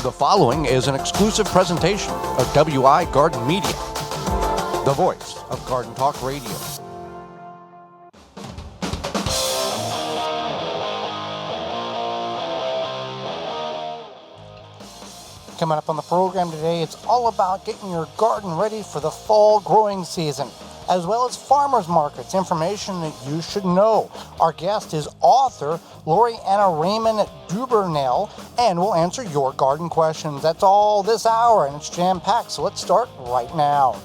The following is an exclusive presentation of WI Garden Media, the voice of Garden Talk Radio. Coming up on the program today, it's all about getting your garden ready for the fall growing season, as well as farmers markets, information that you should know. Our guest is author Laureanna Raymond-Duvernell, and we'll answer your garden questions. That's all this hour, and it's jam-packed, so let's start right now.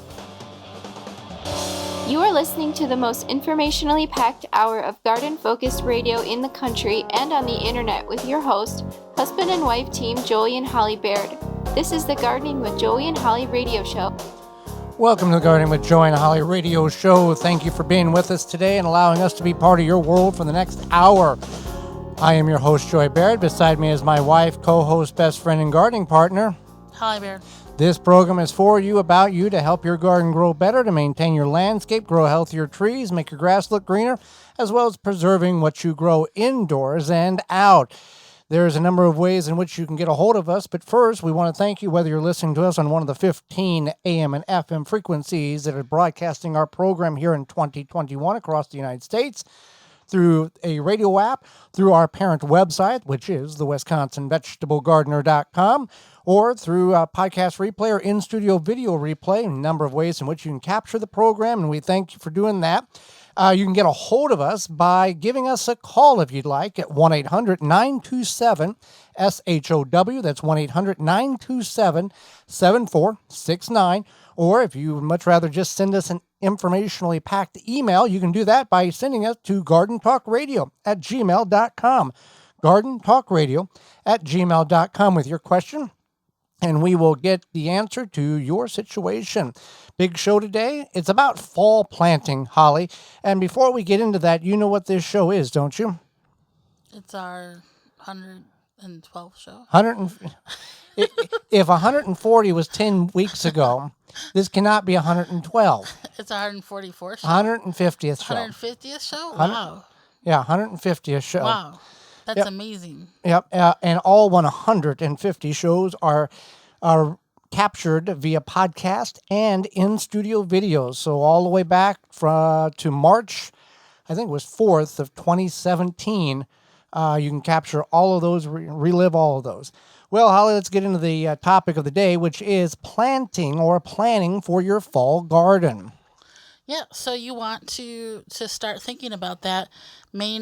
You are listening to the most informationally packed hour of garden-focused radio in the country and on the internet with your host, husband and wife team Joey and Holly Baird. This is the Gardening with Joey and Holly radio show. Welcome to the Gardening with Joey and Holly radio show. Thank you for being with us today and allowing us to be part of your world for the next hour. I am your host, Joey Baird. Beside me is my wife, co-host, best friend, and gardening partner, Holly Baird. This program is for you, about you, to help your garden grow better, to maintain your landscape, grow healthier trees, make your grass look greener, as well as preserving what you grow indoors and out. There's a number of ways in which you can get a hold of us, but first, we want to thank you whether you're listening to us on one of the 15 AM and FM frequencies that are broadcasting our program here in 2021 across the United States, through a radio app, through our parent website, which is the WisconsinVegetableGardener.com, or through a podcast replay or in-studio video replay, a number of ways in which you can capture the program, and we thank you for doing that. You can get a hold of us by giving us a call if you'd like at 1-800-927-SHOW. That's 1-800-927-7469. Or if you would much rather just send us an informationally packed email, you can do that by sending us to gardentalkradio@gmail.com. gardentalkradio@gmail.com with your question, and we will get the answer to your situation. Big show today. It's about fall planting, Holly. And before we get into that, you know what this show is, don't you? It's our 112th show. If 140 was 10 weeks ago, this cannot be 112. It's our 144th show. 150th show. 150th show? Wow. Yeah, 150th show. Wow. That's Yep. amazing. Yep, and all 150 shows are captured via podcast and in-studio videos. So all the way back to March, I think it was 4th of 2017, you can capture all of those, relive all of those. Well, Holly, let's get into the topic of the day, which is planting or planning for your fall garden. Yeah, so you want to start thinking about that. You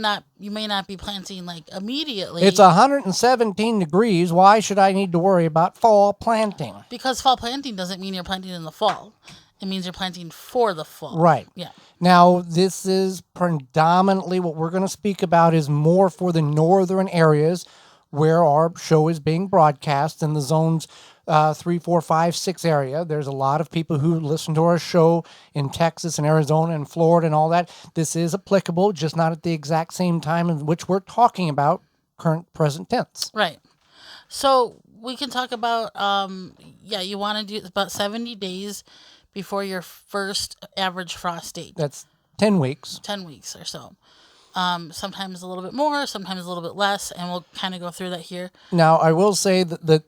may not be planting like immediately. It's 117 degrees. Why should I need to worry about fall planting? Because fall planting doesn't mean you're planting in the fall. It means you're planting for the fall. Right. Yeah. Now, this is predominantly what we're going to speak about is more for the northern areas where our show is being broadcast in the zones 3, 4, 5, 6 area. There's a lot of people who listen to our show in Texas and Arizona and Florida and all that. This is applicable, just not at the exact same time in which we're talking about current present tense. Right. So we can talk about, you want to do about 70 days before your first average frost date. That's 10 weeks. 10 weeks or so. Sometimes a little bit more, sometimes a little bit less, and we'll kind of go through that here. Now, I will say that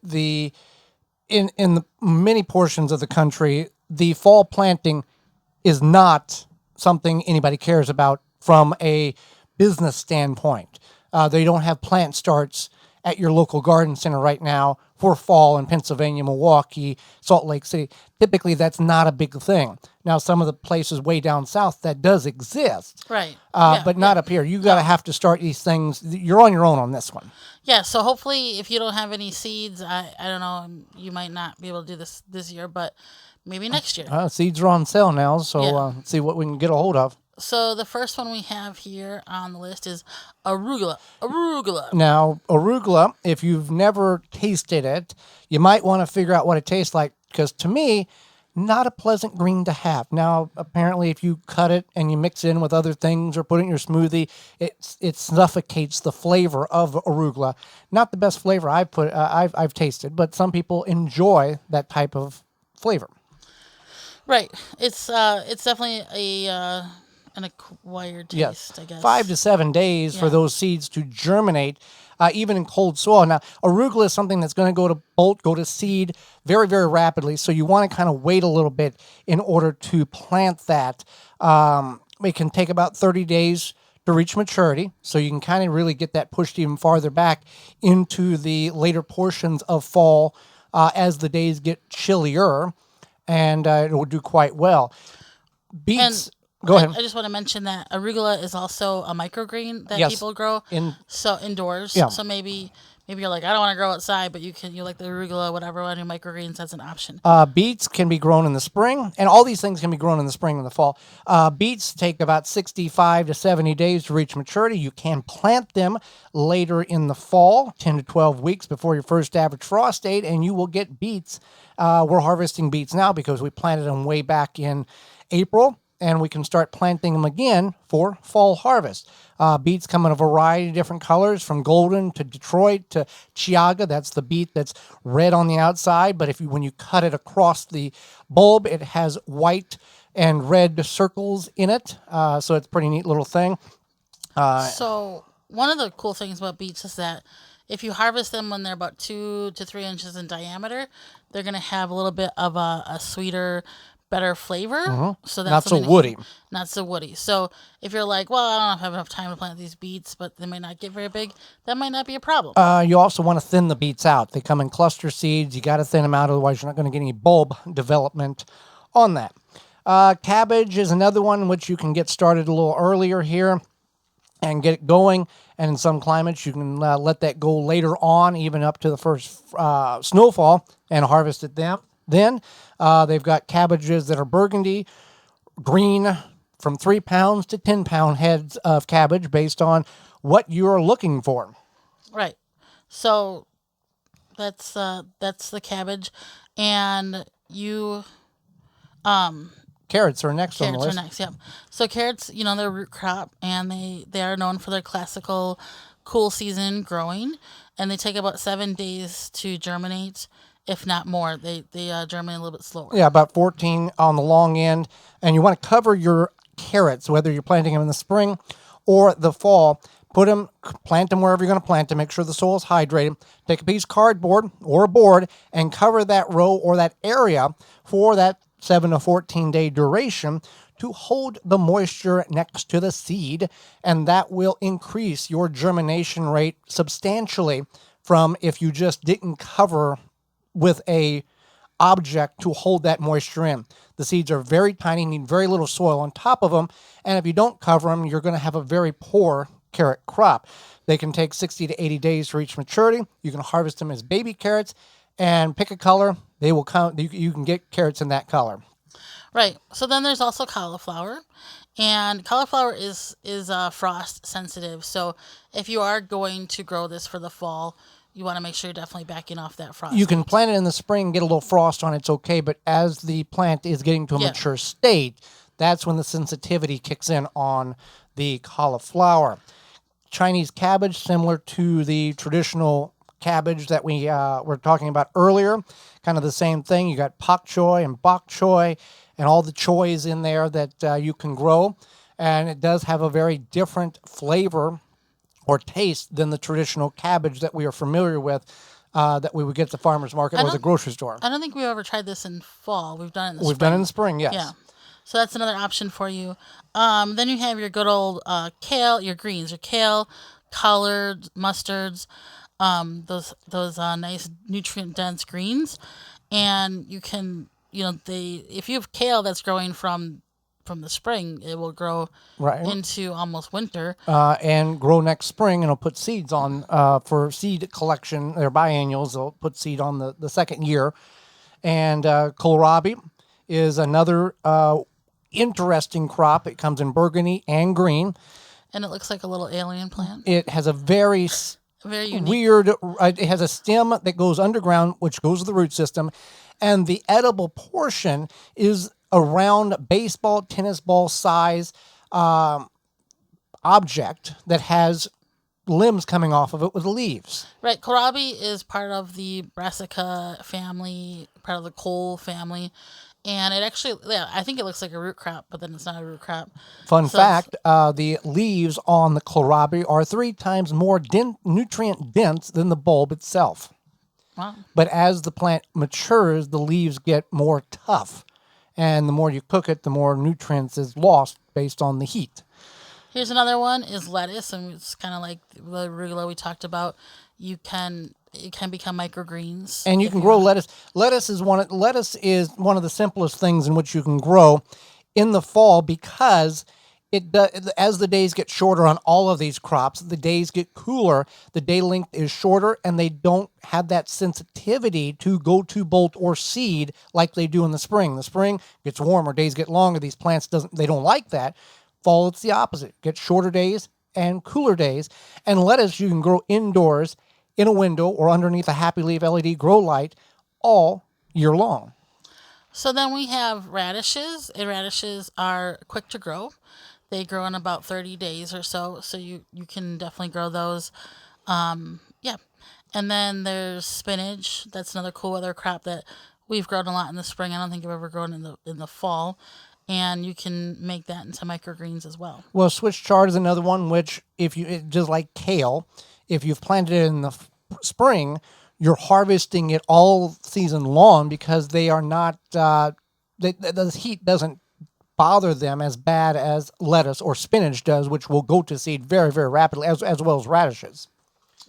in the many portions of the country, the fall planting is not something anybody cares about from a business standpoint. They don't have plant starts at your local garden center right now for fall in Pennsylvania, Milwaukee, Salt Lake City. Typically, that's not a big thing. Now, some of the places way down south, that does exist. Right. But not up here. You got to have to start these things. You're on your own on this one. Yeah, so hopefully if you don't have any seeds, I don't know, you might not be able to do this year, but maybe next year. Seeds are on sale now, so let's see what we can get a hold of. So the first one we have here on the list is arugula. Arugula. Now, arugula, if you've never tasted it, you might want to figure out what it tastes like, because to me, not a pleasant green to have. Now, apparently, if you cut it and you mix it in with other things or put it in your smoothie, it suffocates the flavor of arugula. Not the best flavor I've tasted, but some people enjoy that type of flavor. Right. It's definitely an acquired taste, yes. I guess. 5 to 7 days for those seeds to germinate. even in cold soil. Now, arugula is something that's going to go to bolt, go to seed very, very rapidly. So you want to kind of wait a little bit in order to plant that. It can take about 30 days to reach maturity. So you can kind of really get that pushed even farther back into the later portions of fall as the days get chillier, and it will do quite well. Beets. Go ahead. I just want to mention that arugula is also a microgreen that Yes. people grow so indoors. Yeah. So maybe you're like, I don't want to grow outside, but you like the arugula, whatever, one of your microgreens, that's an option. Beets can be grown in the spring, and all these things can be grown in the spring and the fall. Beets take about 65 to 70 days to reach maturity. You can plant them later in the fall, 10 to 12 weeks before your first average frost date, and you will get beets. We're harvesting beets now because we planted them way back in April, and we can start planting them again for fall harvest. Beets come in a variety of different colors, from golden to Detroit to Chiaga. That's the beet that's red on the outside, but when you cut it across the bulb, it has white and red circles in it. So it's a pretty neat little thing. So one of the cool things about beets is that if you harvest them when they're about 2 to 3 inches in diameter, they're going to have a little bit of a sweeter, better flavor. So that's Not so woody. Not so woody. So if you're like, well, I don't have enough time to plant these beets, but they might not get very big, that might not be a problem. You also want to thin the beets out. They come in cluster seeds. You got to thin them out, otherwise you're not going to get any bulb development on that. Cabbage is another one which you can get started a little earlier here and get it going. And in some climates, you can let that go later on, even up to the first snowfall, and harvest it then. They've got cabbages that are burgundy, green, from 3 pounds to 10 pound heads of cabbage based on what you're looking for. Right. So that's the cabbage, and you Carrots are next on the list. Carrots are next, yep. So carrots, they're a root crop, and they are known for their classical cool season growing, and they take about 7 days to germinate, if not more. They germinate a little bit slower. Yeah, about 14 on the long end. And you want to cover your carrots, whether you're planting them in the spring or the fall. Plant them wherever you're going to plant them. Make sure the soil is hydrated. Take a piece of cardboard or a board and cover that row or that area for that 7 to 14 day duration to hold the moisture next to the seed, and that will increase your germination rate substantially from if you just didn't cover with a object to hold that moisture in. The seeds are very tiny, need very little soil on top of them, and if you don't cover them, you're going to have a very poor carrot crop. They can take 60 to 80 days to reach maturity. You can harvest them as baby carrots and pick a color. They will count. You can get carrots in that color. Right. So then there's also cauliflower, and cauliflower is frost sensitive. So if you are going to grow this for the fall, you want to make sure you're definitely backing off that frost. You can plant it in the spring, get a little frost on it, it's okay, but as the plant is getting to a mature state, that's when the sensitivity kicks in on the cauliflower. Chinese cabbage, similar to the traditional cabbage that we were talking about earlier, kind of the same thing. You got pak choy and bok choy and all the choys in there that you can grow, and it does have a very different flavor or taste than the traditional cabbage that we are familiar with, that we would get at the farmer's market or the grocery store. I don't think we've ever tried this in fall. We've done it in the spring. We've done it in the spring, yes. Yeah. So that's another option for you. Then you have your good old kale, your greens, your kale, collards, mustards, those nice nutrient-dense greens. And you can, if you have kale that's growing from the spring, it will grow into almost winter. And grow next spring, and it'll put seeds on for seed collection. They're biennials. They'll put seed on the second year. And kohlrabi is another interesting crop. It comes in burgundy and green. And it looks like a little alien plant. It has a very unique. Weird, it has a stem that goes underground, which goes to the root system. And the edible portion is a round baseball, tennis ball size object that has limbs coming off of it with leaves. Right. Kohlrabi is part of the Brassica family, part of the cole family. And it actually, yeah, I think it looks like a root crop, but then it's not a root crop. Fun So fact, the leaves on the kohlrabi are 3 times more nutrient dense than the bulb itself. Wow. But as the plant matures, the leaves get more tough. And the more you cook it, the more nutrients is lost based on the heat. Here's another one is lettuce, and it's kind of like the arugula we talked about. It can become microgreens. And you can grow lettuce. Lettuce is one of the simplest things in which you can grow in the fall because as the days get shorter on all of these crops, the days get cooler, the day length is shorter, and they don't have that sensitivity to go to bolt or seed like they do in the spring. The spring gets warmer, days get longer. These plants don't like that. Fall, it's the opposite. Get shorter days and cooler days. And lettuce you can grow indoors in a window or underneath a Happy Leaf LED grow light all year long. So then we have radishes, and radishes are quick to grow. They grow in about 30 days or so, so you can definitely grow those. Yeah. And then there's spinach. That's another cool weather crop that we've grown a lot in the spring. I don't think I've ever grown in the fall. And you can make that into microgreens as well. Well, Swiss chard is another one, which just like kale, if you've planted it in the spring, you're harvesting it all season long because they are not, the heat doesn't bother them as bad as lettuce or spinach does, which will go to seed very, very rapidly, as well as radishes.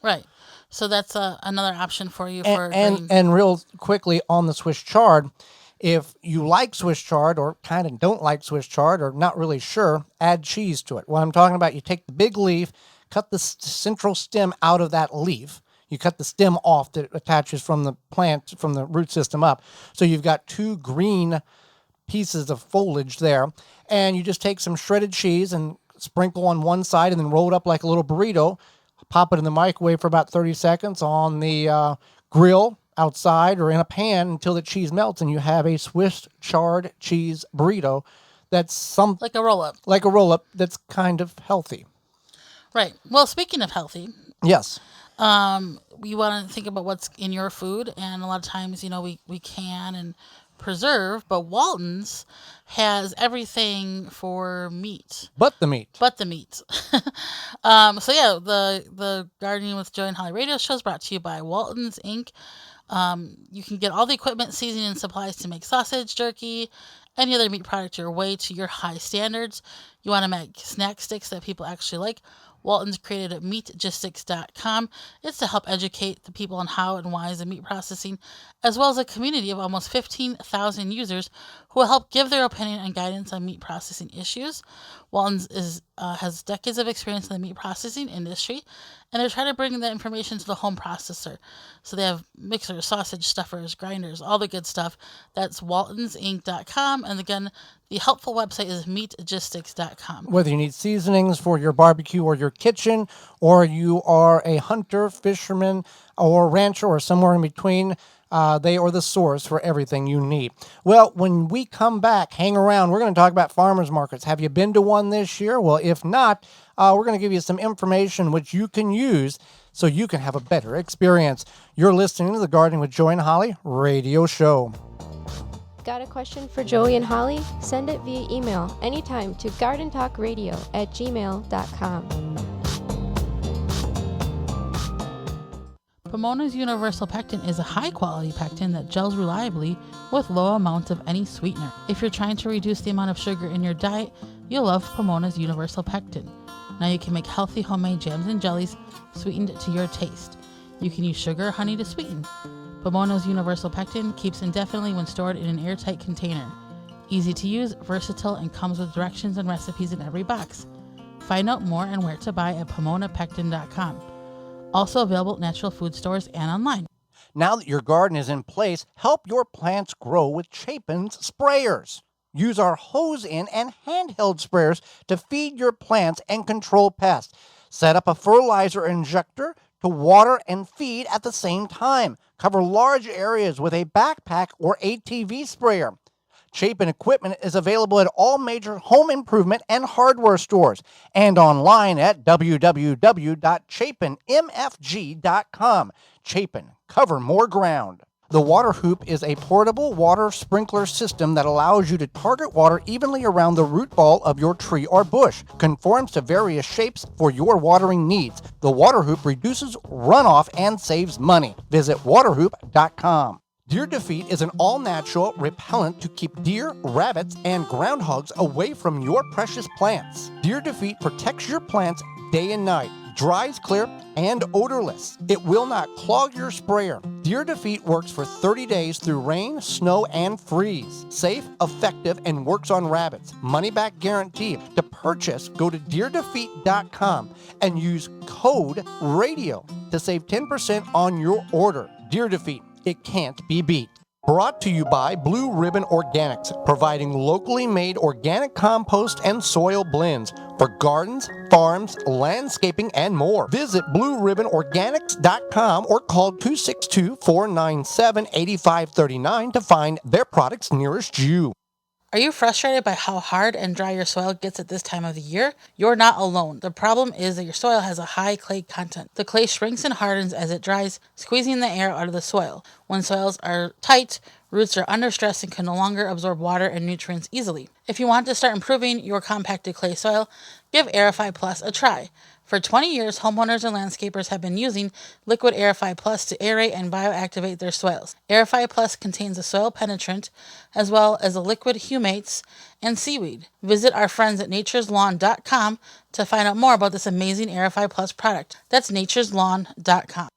Right. So that's another option for you and real quickly on the Swiss chard, if you like Swiss chard or kind of don't like Swiss chard or not really sure, add cheese to it. What I'm talking about, you take the big leaf, cut the central stem out of that leaf. You cut the stem off that attaches from the plant, from the root system up. So you've got 2 green pieces of foliage there. And you just take some shredded cheese and sprinkle on one side and then roll it up like a little burrito. Pop it in the microwave for about 30 seconds on the grill outside or in a pan until the cheese melts, and you have a Swiss chard cheese burrito that's like a roll-up. Like a roll-up that's kind of healthy. Right. Well, speaking of healthy. Yes. You want to think about what's in your food, and a lot of times, we can and preserve, but Walton's has everything for meat. But the meat. So yeah, the Gardening with Joy and Holly radio show is brought to you by Walton's Inc. You can get all the equipment, seasoning, and supplies to make sausage, jerky, any other meat product your way to your high standards. You want to make snack sticks that people actually like. Walton's created meatgistics.com. It's to help educate the people on how and why is the meat processing, as well as a community of almost 15,000 users who will help give their opinion and guidance on meat processing issues. Walton's has decades of experience in the meat processing industry, and they're trying to bring that information to the home processor. So they have mixers, sausage stuffers, grinders, all the good stuff. That's waltonsinc.com. And again, the helpful website is meatgistics.com. Whether you need seasonings for your barbecue or your kitchen, or you are a hunter, fisherman, or rancher, or somewhere in between, they are the source for everything you need. Well, when we come back, hang around. We're going to talk about farmers markets. Have you been to one this year? Well, if not, we're going to give you some information which you can use so you can have a better experience. You're listening to the Gardening with Joy and Holly radio show. Got a question for Joey and Holly? Send it via email anytime to gardentalkradio@gmail.com. Pomona's Universal Pectin is a high-quality pectin that gels reliably with low amounts of any sweetener. If you're trying to reduce the amount of sugar in your diet, you'll love Pomona's Universal Pectin. Now you can make healthy homemade jams and jellies sweetened to your taste. You can use sugar or honey to sweeten. Pomona's Universal Pectin keeps indefinitely when stored in an airtight container. Easy to use, versatile, and comes with directions and recipes in every box. Find out more and where to buy at PomonaPectin.com. Also available at natural food stores and online. Now that your garden is in place, help your plants grow with Chapin's sprayers. Use our hose-in and handheld sprayers to feed your plants and control pests. Set up a fertilizer injector to water and feed at the same time. Cover large areas with a backpack or ATV sprayer. Chapin equipment is available at all major home improvement and hardware stores and online at www.chapinmfg.com. Chapin, cover more ground. The Water Hoop is a portable water sprinkler system that allows you to target water evenly around the root ball of your tree or bush. Conforms to various shapes for your watering needs. The Water Hoop reduces runoff and saves money. Visit waterhoop.com. Deer Defeat is an all-natural repellent to keep deer, rabbits, and groundhogs away from your precious plants. Deer Defeat protects your plants day and night, dries clear, and odorless. It will not clog your sprayer. Deer Defeat works for 30 days through rain, snow, and freeze. Safe, effective, and works on rabbits. Money-back guarantee. To purchase, go to deerdefeat.com and use code RADIO to save 10% on your order. Deer Defeat. It can't be beat. Brought to you by Blue Ribbon Organics, providing locally made organic compost and soil blends for gardens, farms, landscaping, and more. Visit BlueRibbonOrganics.com or call 262-497-8539 to find their products nearest you. Are you frustrated by how hard and dry your soil gets at this time of the year? You're not alone. The problem is that your soil has a high clay content. The clay shrinks and hardens as it dries, squeezing the air out of the soil. When soils are tight, roots are under stress and can no longer absorb water and nutrients easily. If you want to start improving your compacted clay soil, give Aerify Plus a try. For 20 years, homeowners and landscapers have been using liquid Aerify Plus to aerate and bioactivate their soils. Aerify Plus contains a soil penetrant as well as a liquid humates and seaweed. Visit our friends at natureslawn.com to find out more about this amazing Aerify Plus product. That's natureslawn.com.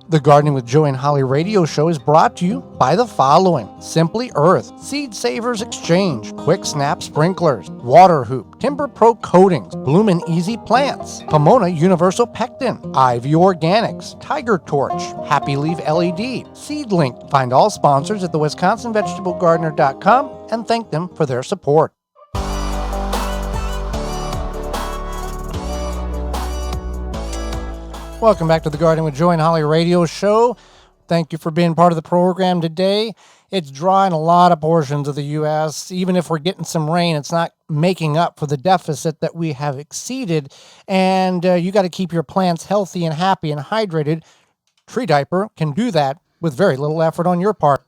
The Gardening with Joey and Holly radio show is brought to you by the following: Simply Earth, Seed Savers Exchange, Quick Snap Sprinklers, Water Hoop, Timber Pro Coatings, Bloomin' Easy Plants, Pomona Universal Pectin, Ivy Organics, Tiger Torch, Happy Leaf LED, Seedlink. Find all sponsors at the WisconsinVegetableGardener.com and thank them for their support. Welcome back to the Gardening with Joey and Holly radio show. Thank you for being part of the program today. It's dry in a lot of portions of the U.S. Even if we're getting some rain, it's not making up for the deficit that we have exceeded. And you got to keep your plants healthy and happy and hydrated. Tree Diaper can do that with very little effort on your part.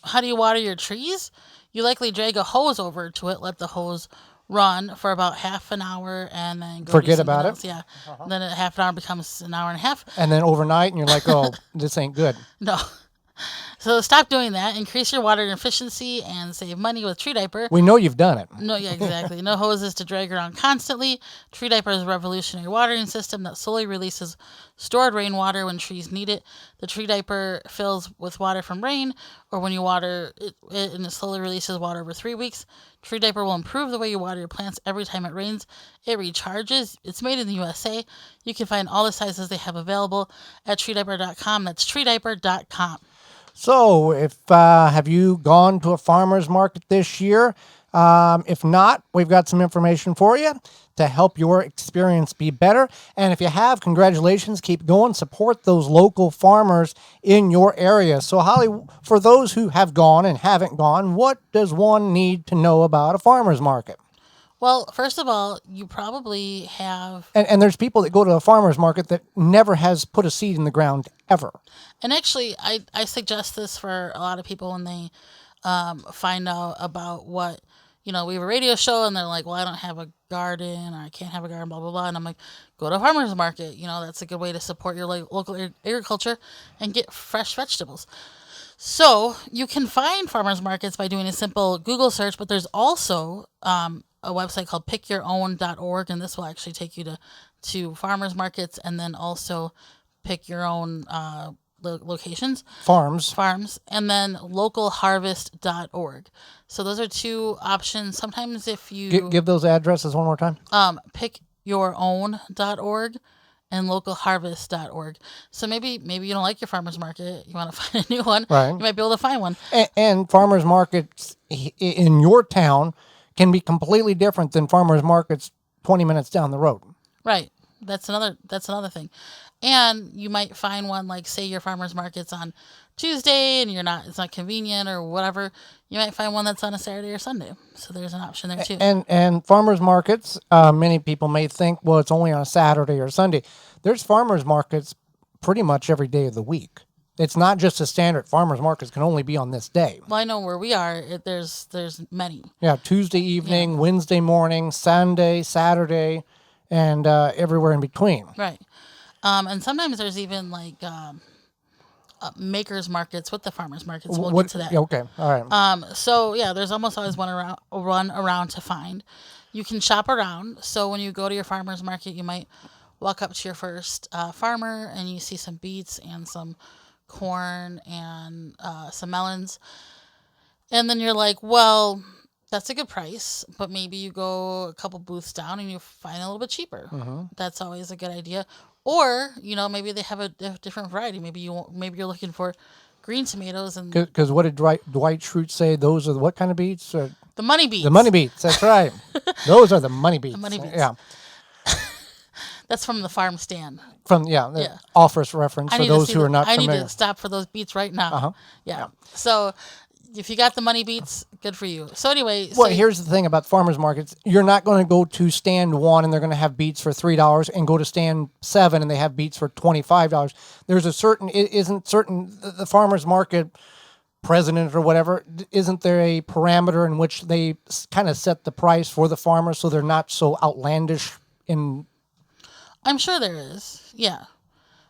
How do you water your trees? You likely drag a hose over to it, let the hose run for about half an hour, and then go forget about else. it. Yeah. Then a half an hour becomes an hour and a half. And then overnight, and you're like, oh, this ain't good. No. So stop doing that. Increase your water efficiency and save money with Tree Diaper. We know you've done it. No, yeah, exactly. No hoses to drag around constantly. Tree Diaper is a revolutionary watering system that slowly releases stored rainwater when trees need it. The Tree Diaper fills with water from rain, or when you water it and it slowly releases water over 3 weeks. Tree Diaper will improve the way you water your plants every time it rains. It recharges. It's made in the USA. You can find all the sizes they have available at treediaper.com. That's treediaper.com. So, have you gone to a farmer's market this year? If not, we've got some information for you to help your experience be better. And if you have, congratulations, keep going. Support those local farmers in your area. So, Holly, for those who have gone and haven't gone, what does one need to know about a farmer's market? Well, first of all, you probably have... And there's people that go to a farmer's market that never has put a seed in the ground ever. And actually, I suggest this for a lot of people when they find out about what, we have a radio show and they're like, well, I don't have a garden or I can't have a garden, blah, blah, blah. And I'm like, go to a farmer's market. That's a good way to support your local agriculture and get fresh vegetables. So you can find farmers markets by doing a simple Google search, but there's also a website called pickyourown.org, and this will actually take you to farmers markets and then also pick your own locations. Farms, and then localharvest.org. So those are two options. Sometimes if you... Give those addresses one more time. Pickyourown.org and localharvest.org. So maybe you don't like your farmer's market. You want to find a new one. Right. You might be able to find one. And farmer's markets in your town can be completely different than farmers markets 20 minutes down the road. Right. That's another thing. And you might find one, like, say your farmer's market's on Tuesday and it's not convenient or whatever. You might find one that's on a Saturday or Sunday. So there's an option there too. And farmers markets, many people may think, well, it's only on a Saturday or Sunday. There's farmers markets pretty much every day of the week. It's not just a standard farmers markets can only be on this day. Well, I know where we are. There's many. Yeah, Tuesday evening, Wednesday morning, Sunday, Saturday, and everywhere in between. Right. And sometimes there's even like makers markets with the farmers markets. We'll get to that. Okay, all right. So yeah, there's almost always run around to find. You can shop around. So when you go to your farmers market, you might walk up to your first farmer and you see some beets and some corn and some melons. And then you're like, well, that's a good price, but maybe you go a couple booths down and you find a little bit cheaper. That's always a good idea. Or, maybe they have a different variety. Maybe you're looking for green tomatoes and Because what did Dwight Schrute say? Those are what kind of beets? the money beets. The money beets. That's right. Those are the money beets. The money beets. Yeah. That's from the farm stand. From the office reference for those who are not I familiar. need to stop for those beets right now. Yeah. So if you got the money beets, good for you. So anyway, Well, here's the thing about farmers markets. You're not going to go to stand 1 and they're going to have beets for $3 and go to stand 7 and they have beets for $25. There's the farmers market president or whatever, isn't there a parameter in which they kind of set the price for the farmers so they're not so outlandish in... I'm sure there is, yeah.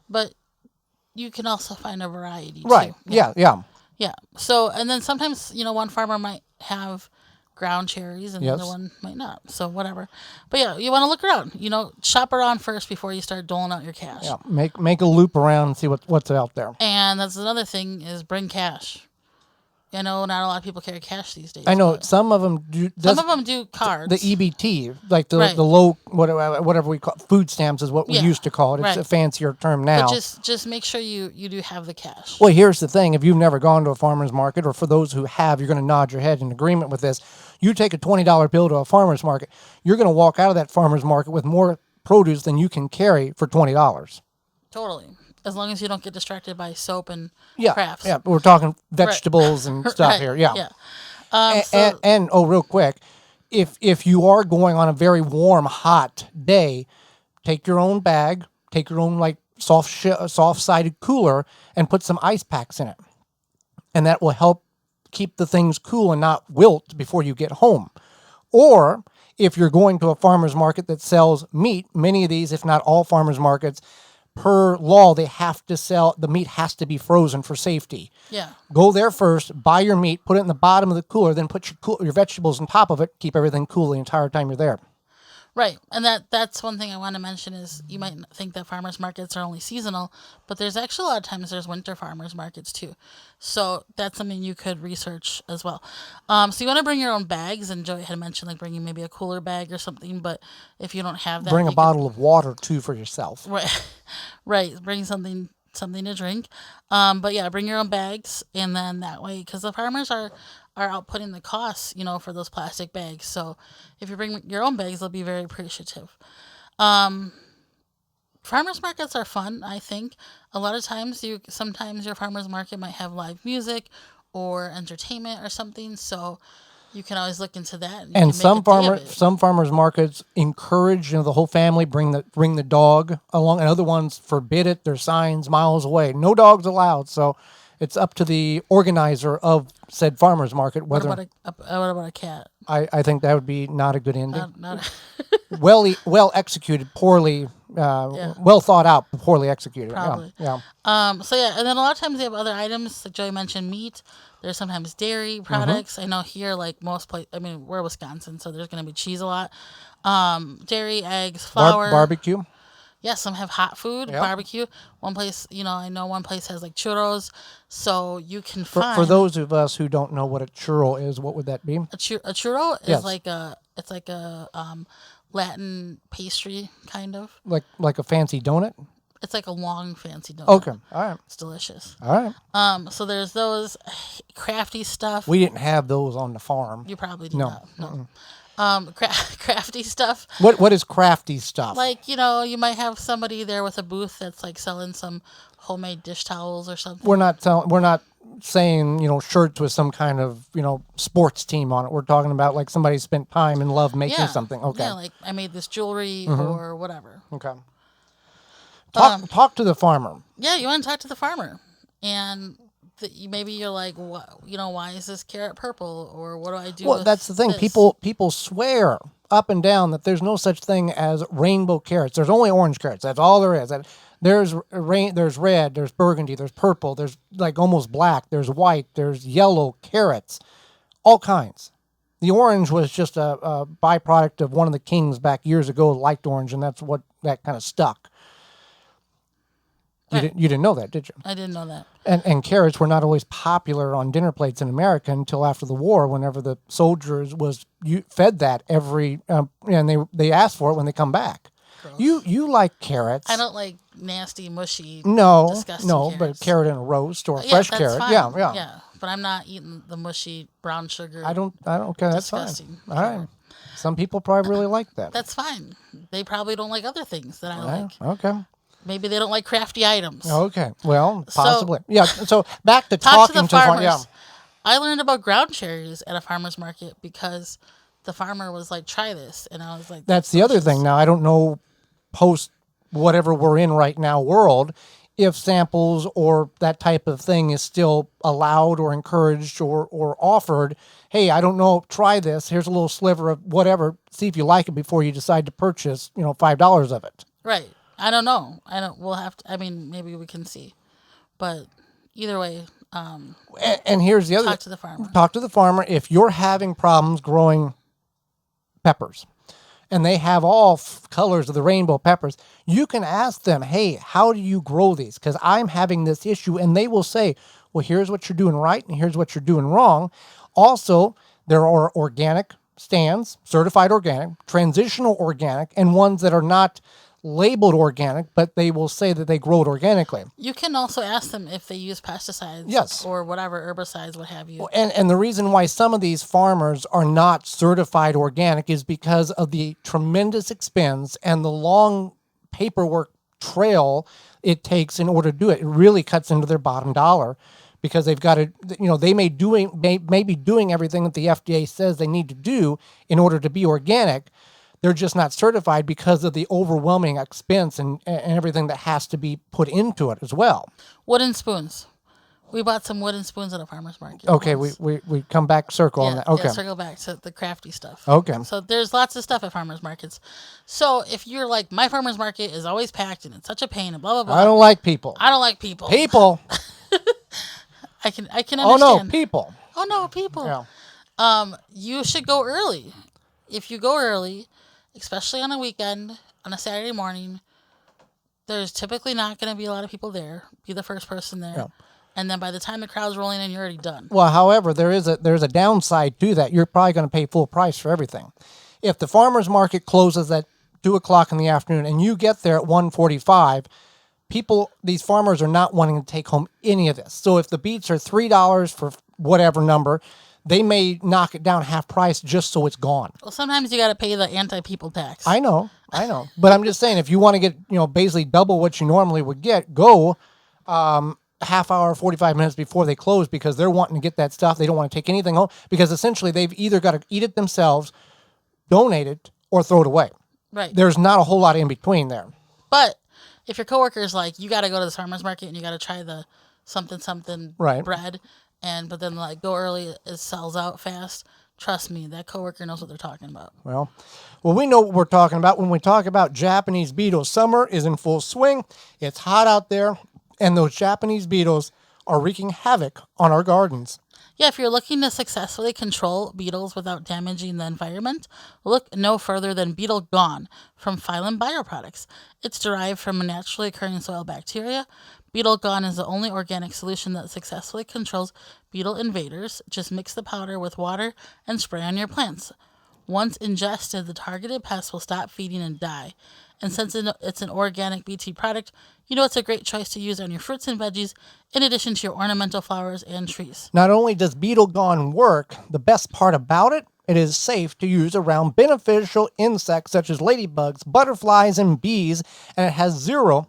But you can also find a variety, Right, too. yeah. Yeah. So, and then sometimes, one farmer might have ground cherries and the other one might not. So, whatever. But yeah, you want to look around. Shop around first before you start doling out your cash. Yeah, make a loop around and see what's out there. And that's another thing is bring cash. I know not a lot of people carry cash these days. I know some of them do. Some of them do cards. The EBT, like the low, whatever we call food stamps is what we used to call it. It's a fancier term now. But just make sure you do have the cash. Well, here's the thing. If you've never gone to a farmer's market, or for those who have, you're going to nod your head in agreement with this. You take a $20 bill to a farmer's market, you're going to walk out of that farmer's market with more produce than you can carry for $20. Totally. As long as you don't get distracted by soap and crafts. Yeah, we're talking vegetables and stuff here. Yeah. And real quick, if you are going on a very warm, hot day, take your own bag, take your own soft-sided cooler, and put some ice packs in it, and that will help keep the things cool and not wilt before you get home. Or if you're going to a farmer's market that sells meat, many of these, if not all farmers markets, per law, they have to sell, the meat has to be frozen for safety. Yeah. Go there first, buy your meat, put it in the bottom of the cooler, then put your vegetables on top of it, keep everything cool the entire time you're there. Right. And that's one thing I want to mention is you might think that farmers markets are only seasonal, but there's actually a lot of times there's winter farmers markets too. So that's something you could research as well. So you want to bring your own bags, and Joey had mentioned like bringing maybe a cooler bag or something, but if you don't have that, bring a bottle of water too for yourself. Right. Right. Bring something to drink. But yeah, bring your own bags, and then that way, because the farmers are outputting the costs, for those plastic bags. So if you bring your own bags, they'll be very appreciative. Farmers markets are fun, I think. A lot of times, sometimes your farmers market might have live music or entertainment or something. So you can always look into that. And some farmers markets encourage the whole family bring the dog along, and other ones forbid it. There's signs miles away, no dogs allowed. So it's up to the organizer of said farmers market whether. What about a cat? I think that would be not a good ending. Well executed, poorly. Well thought out, poorly executed. Probably. Yeah. So yeah, and then a lot of times they have other items, like Joey mentioned, meat. There's sometimes dairy products. I know here, like most places, we're Wisconsin, so there's going to be cheese a lot. Dairy, eggs, flour. Barbecue. Yeah, some have hot food, barbecue. One place, I know one place has like churros, so you can find. For those of us who don't know what a churro is, what would that be? A churro is like a Latin pastry kind of. Like a fancy donut. It's like a long fancy donut. Okay, all right. It's delicious. All right. So there's those crafty stuff. We didn't have those on the farm. You probably did not. No. Crafty stuff. What is crafty stuff? Like, you might have somebody there with a booth that's like selling some homemade dish towels or something. We're not saying, shirts with some kind of, sports team on it. We're talking about like somebody spent time and love making something. Okay. Yeah, like I made this jewelry or whatever. Okay. Talk to the farmer. Yeah, you want to talk to the farmer. and maybe you're like, what, why is this carrot purple, or what do I do? Well, that's the thing. this? People swear up and down that there's no such thing as rainbow carrots. There's only orange carrots. That's all there is. There's red, there's burgundy, there's purple, there's like almost black, there's white, there's yellow carrots, all kinds. The orange was just a byproduct of one of the kings back years ago liked orange, and that's what that kind of stuck. You didn't know that, did you? I didn't know that. And carrots were not always popular on dinner plates in America until after the war, whenever the soldiers fed that every, and they asked for it when they come back. Gross. You like carrots. I don't like nasty, mushy, No, disgusting carrots. but a carrot in a roast or a fresh that's carrot. Fine. Yeah. But I'm not eating the mushy brown sugar. I don't care. That's disgusting fine. All right. Some people probably really like that. That's fine. They probably don't like other things that I like. Okay. Maybe they don't like crafty items. Okay. Well, So- possibly. Yeah. So back to Talk to talking the farmers. Yeah. I learned about ground cherries at a farmer's market because the farmer was like, "Try this," and I was like, That's the other delicious. thing. Now, I don't know post whatever we're in right now world if samples or that type of thing is still allowed or encouraged or offered. Hey, I don't know, try this. Here's a little sliver of whatever. See if you like it before you decide to purchase, $5 of it. Right. I don't know. We'll have to. I mean, maybe we can see, but either way, And here's the other. talk to the farmer. Talk to the farmer. If you're having problems growing peppers, and they have all colors of the rainbow peppers, you can ask them, hey, how do you grow these? Because I'm having this issue. And they will say, well, here's what you're doing right and here's what you're doing wrong. Also, there are organic stands, certified organic, transitional organic, and ones that are not labeled organic, but they will say that they grow it organically. You can also ask them if they use pesticides, Yes. or whatever herbicides, what have you. And the reason why some of these farmers are not certified organic is because of the tremendous expense and the long paperwork trail it takes in order to do it. It really cuts into their bottom dollar because they've got to, they may be doing everything that the FDA says they need to do in order to be organic. They're just not certified because of the overwhelming expense and everything that has to be put into it as well. Wooden spoons. We bought some wooden spoons at a farmer's market. Okay, once. we come back circle on that. Okay. Circle back to the crafty stuff. Okay. So there's lots of stuff at farmers markets. So if you're like, my farmer's market is always packed and it's such a pain and blah blah blah. I don't like people. I don't like people. People. I can Oh no, understand. people. Oh no, people. Yeah. You should go early. If you go early, especially on a weekend, on a Saturday morning, there's typically not going to be a lot of people there. Be the first person there. Yeah. And then by the time the crowd's rolling in, you're already done. Well, however, there's a downside to that. You're probably going to pay full price for everything. If the farmer's market closes at 2:00 in the afternoon and you get there at 1:45, these farmers are not wanting to take home any of this. So if the beets are $3 for whatever number, they may knock it down half price just so it's gone. Well, sometimes you got to pay the anti-people tax. I know. But I'm just saying, if you want to get, basically double what you normally would get, go half hour, 45 minutes before they close because they're wanting to get that stuff. They don't want to take anything home because essentially they've either got to eat it themselves, donate it, or throw it away. Right. There's not a whole lot in between there. But if your coworker's like, you got to go to the farmer's market and you got to try the something Right. bread, but then like go early, it sells out fast. Trust me, that coworker knows what they're talking about. Well, we know what we're talking about when we talk about Japanese beetles. Summer is in full swing. It's hot out there, and those Japanese beetles are wreaking havoc on our gardens. Yeah, if you're looking to successfully control beetles without damaging the environment, look no further than Beetle Gone from Phylum Bioproducts. It's derived from a naturally occurring soil bacteria. Beetle Gone is the only organic solution that successfully controls beetle invaders. Just mix the powder with water and spray on your plants. Once ingested, the targeted pests will stop feeding and die. And since it's an organic BT product, it's a great choice to use on your fruits and veggies in addition to your ornamental flowers and trees. Not only does Beetle Gone work, the best part about it is safe to use around beneficial insects such as ladybugs, butterflies, and bees, and it has zero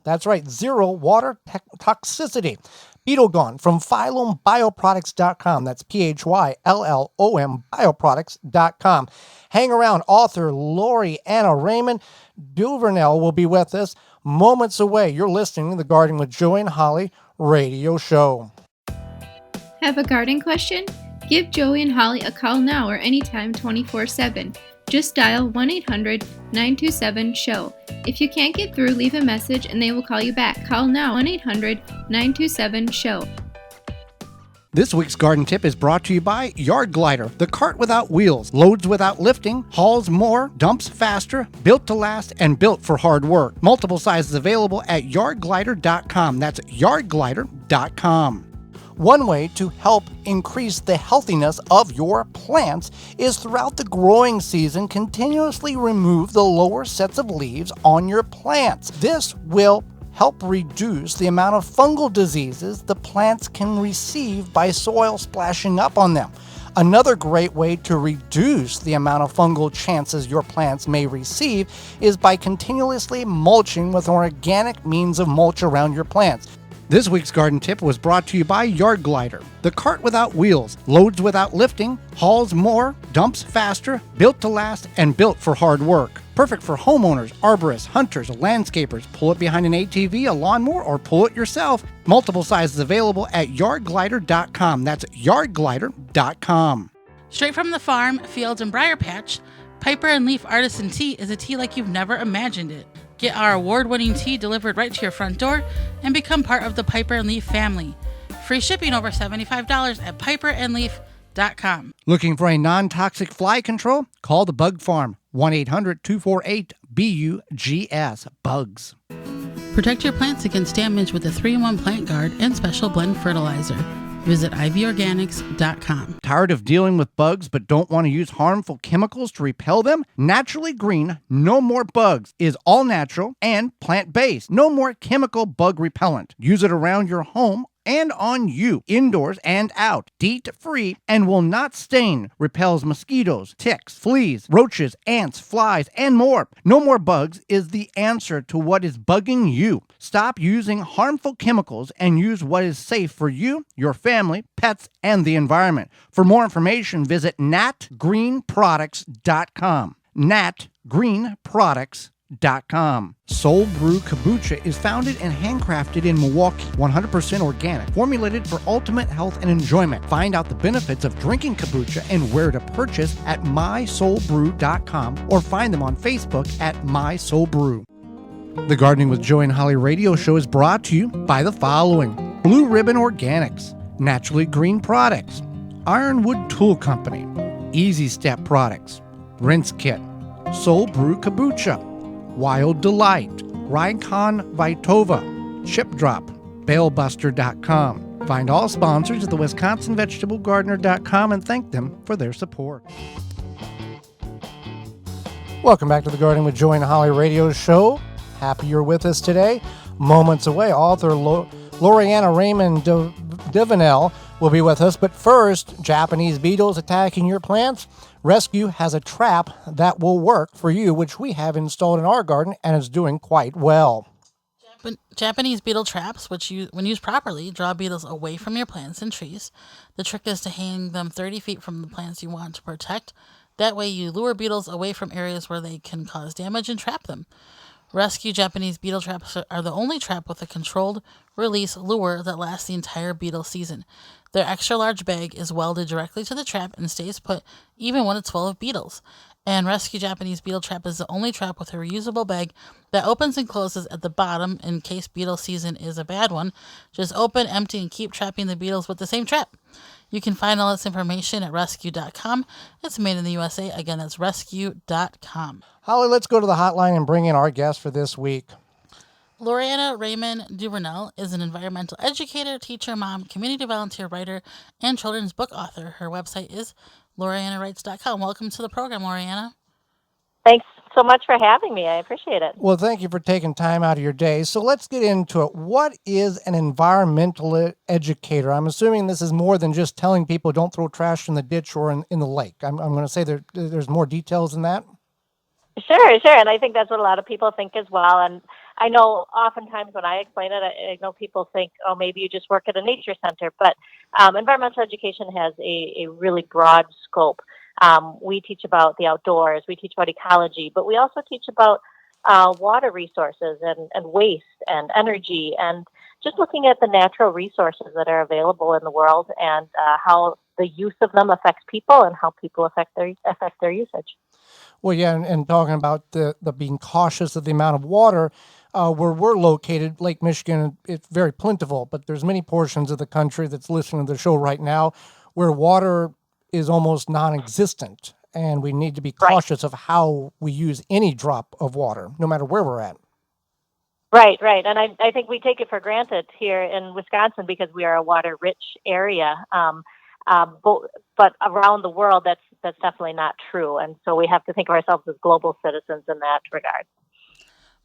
water toxicity. Beetle Gone from PhylumBioproducts.com. That's PHYLLOM Bioproducts.com. Hang around. Author Laureanna Raymond-Duvernell will be with us moments away. You're listening to The Garden with Joey and Holly Radio Show. Have a garden question? Give Joey and Holly a call now or anytime 24/7. Just dial 1-800-927-SHOW. If you can't get through, leave a message and they will call you back. Call now 1-800-927-SHOW. This week's garden tip is brought to you by Yard Glider, the cart without wheels, loads without lifting, hauls more, dumps faster, built to last, and built for hard work. Multiple sizes available at yardglider.com. That's yardglider.com. One way to help increase the healthiness of your plants is throughout the growing season, continuously remove the lower sets of leaves on your plants. This will help reduce the amount of fungal diseases the plants can receive by soil splashing up on them. Another great way to reduce the amount of fungal chances your plants may receive is by continuously mulching with an organic means of mulch around your plants. This week's garden tip was brought to you by Yard Glider, the cart without wheels, loads without lifting, hauls more, dumps faster, built to last, and built for hard work. Perfect for homeowners, arborists, hunters, landscapers. Pull it behind an ATV, a lawnmower, or pull it yourself. Multiple sizes available at yardglider.com. That's yardglider.com. Straight from the farm, fields, and briar patch, Piper and Leaf Artisan Tea is a tea like you've never imagined it. Get our award-winning tea delivered right to your front door and become part of the Piper and Leaf family. Free shipping over $75 at piperandleaf.com. Looking for a non-toxic fly control? Call the Bug Farm, 1-800-248-BUGS, bugs. Protect your plants against damage with a 3-in-1 plant guard and special blend fertilizer. Visit ivorganics.com. Tired of dealing with bugs but don't want to use harmful chemicals to repel them? Naturally Green No More Bugs is all natural and plant-based. No more chemical bug repellent. Use it around your home and on you, indoors and out. DEET-free and will not stain. Repels mosquitoes, ticks, fleas, roaches, ants, flies, and more. No More Bugs is the answer to what is bugging you. Stop using harmful chemicals and use what is safe for you, your family, pets, and the environment. For more information, visit natgreenproducts.com. natgreenproducts.com. Soul Brew Kombucha is founded and handcrafted in Milwaukee, 100% organic, formulated for ultimate health and enjoyment. Find out the benefits of drinking kombucha and where to purchase at mysoulbrew.com or find them on Facebook at mysoulbrew. The Gardening with Joey and Holly radio show is brought to you by the following: Blue Ribbon Organics, Naturally Green Products, Ironwood Tool Company, Easy Step Products, Rinse Kit, Soul Brew Kombucha, Wild Delight, Raycon Vitova, Chip Drop, BaleBuster.com. Find all sponsors at the WisconsinVegetableGardener.com and thank them for their support. Welcome back to the Gardening with Joey and Holly radio show. Happy you're with us today. Moments away, author Laureanna Raymond-Duvernell will be with us. But first, Japanese beetles attacking your plants? Rescue has a trap that will work for you, which we have installed in our garden and is doing quite well. Japanese beetle traps, which when used properly, draw beetles away from your plants and trees. The trick is to hang them 30 feet from the plants you want to protect. That way you lure beetles away from areas where they can cause damage and trap them. Rescue Japanese beetle traps are the only trap with a controlled release lure that lasts the entire beetle season. Their extra large bag is welded directly to the trap and stays put even when it's full of beetles. And Rescue Japanese Beetle Trap is the only trap with a reusable bag that opens and closes at the bottom in case beetle season is a bad one. Just open, empty, and keep trapping the beetles with the same trap. You can find all this information at rescue.com. It's made in the USA. Again, that's rescue.com. Holly, let's go to the hotline and bring in our guest for this week. Laureanna Raymond-Duvernell is an environmental educator, teacher, mom, community volunteer, writer, and children's book author. Her website is laureannawrites.com. Welcome to the program, Laureanna. Thanks so much for having me. I appreciate it. Well, thank you for taking time out of your day. So let's get into it. What is an environmental educator? I'm assuming this is more than just telling people don't throw trash in the ditch or in the lake. I'm going to say there's more details than that. Sure. And I think that's what a lot of people think as well. And I know oftentimes when I explain it, I know people think, oh, maybe you just work at a nature center. But environmental education has a really broad scope. We teach about the outdoors, we teach about ecology, but we also teach about water resources and waste and energy and just looking at the natural resources that are available in the world and how the use of them affects people and how people affect their usage. Well, yeah, and talking about the being cautious of the amount of water, where we're located, Lake Michigan, it's very plentiful, but there's many portions of the country that's listening to the show right now where water is almost non-existent, and we need to be Right. cautious of how we use any drop of water, no matter where we're at. Right, right. And I think we take it for granted here in Wisconsin because we are a water-rich area. But around the world, that's definitely not true. And so we have to think of ourselves as global citizens in that regard.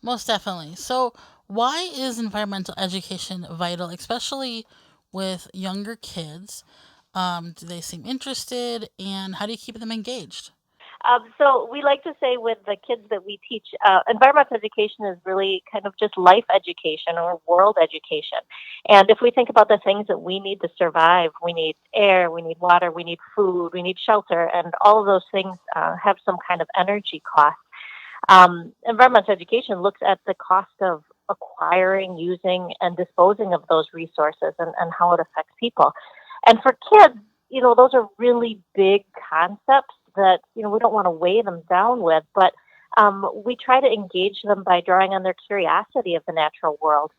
Most definitely. So, why is environmental education vital, especially with younger kids? Do they seem interested, and how do you keep them engaged? So we like to say with the kids that we teach, environmental education is really kind of just life education or world education. And if we think about the things that we need to survive, we need air, we need water, we need food, we need shelter, and all of those things have some kind of energy cost. Environmental education looks at the cost of acquiring, using, and disposing of those resources and how it affects people. And for kids, those are really big concepts that, we don't want to weigh them down with, but we try to engage them by drawing on their curiosity of the natural world.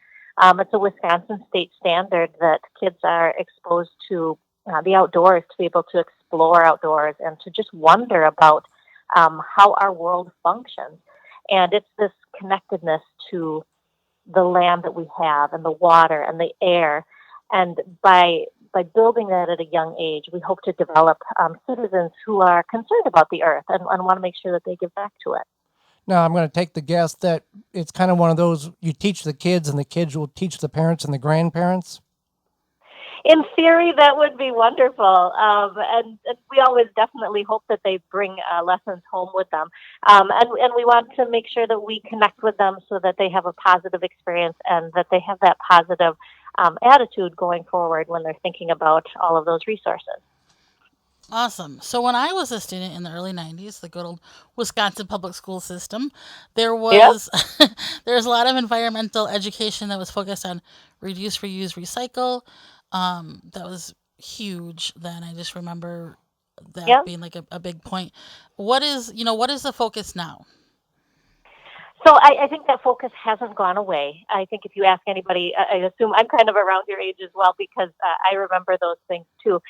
It's a Wisconsin state standard that kids are exposed to the outdoors to be able to explore outdoors and to just wonder about how our world functions. And it's this connectedness to the land that we have and the water and the air. And by building that at a young age, we hope to develop citizens who are concerned about the earth and want to make sure that they give back to it. Now, I'm going to take the guess that it's kind of one of those, you teach the kids and the kids will teach the parents and the grandparents. In theory, that would be wonderful. And we always definitely hope that they bring lessons home with them. And we want to make sure that we connect with them so that they have a positive experience and that they have that positive attitude going forward when they're thinking about all of those resources. Awesome. So when I was a student in the early 90s, the good old Wisconsin public school system, there was there was a lot of environmental education that was focused on reduce, reuse, recycle. That was huge then. I just remember that being like a big point. What is the focus now? So I think that focus hasn't gone away. I think if you ask anybody, I assume I'm kind of around your age as well because I remember those things too.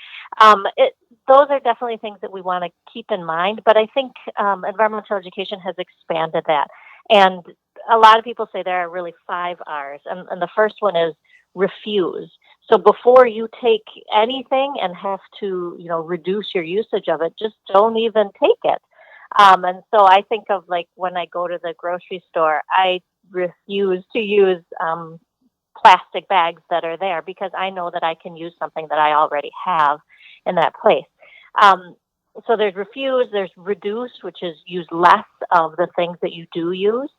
Those are definitely things that we want to keep in mind, but I think environmental education has expanded that. And a lot of people say there are really 5 R's, and the first one is refuse. So before you take anything and have to, reduce your usage of it, just don't even take it. And so I think of like when I go to the grocery store, I refuse to use plastic bags that are there because I know that I can use something that I already have in that place. So there's refuse, there's reduce, which is use less of the things that you do use.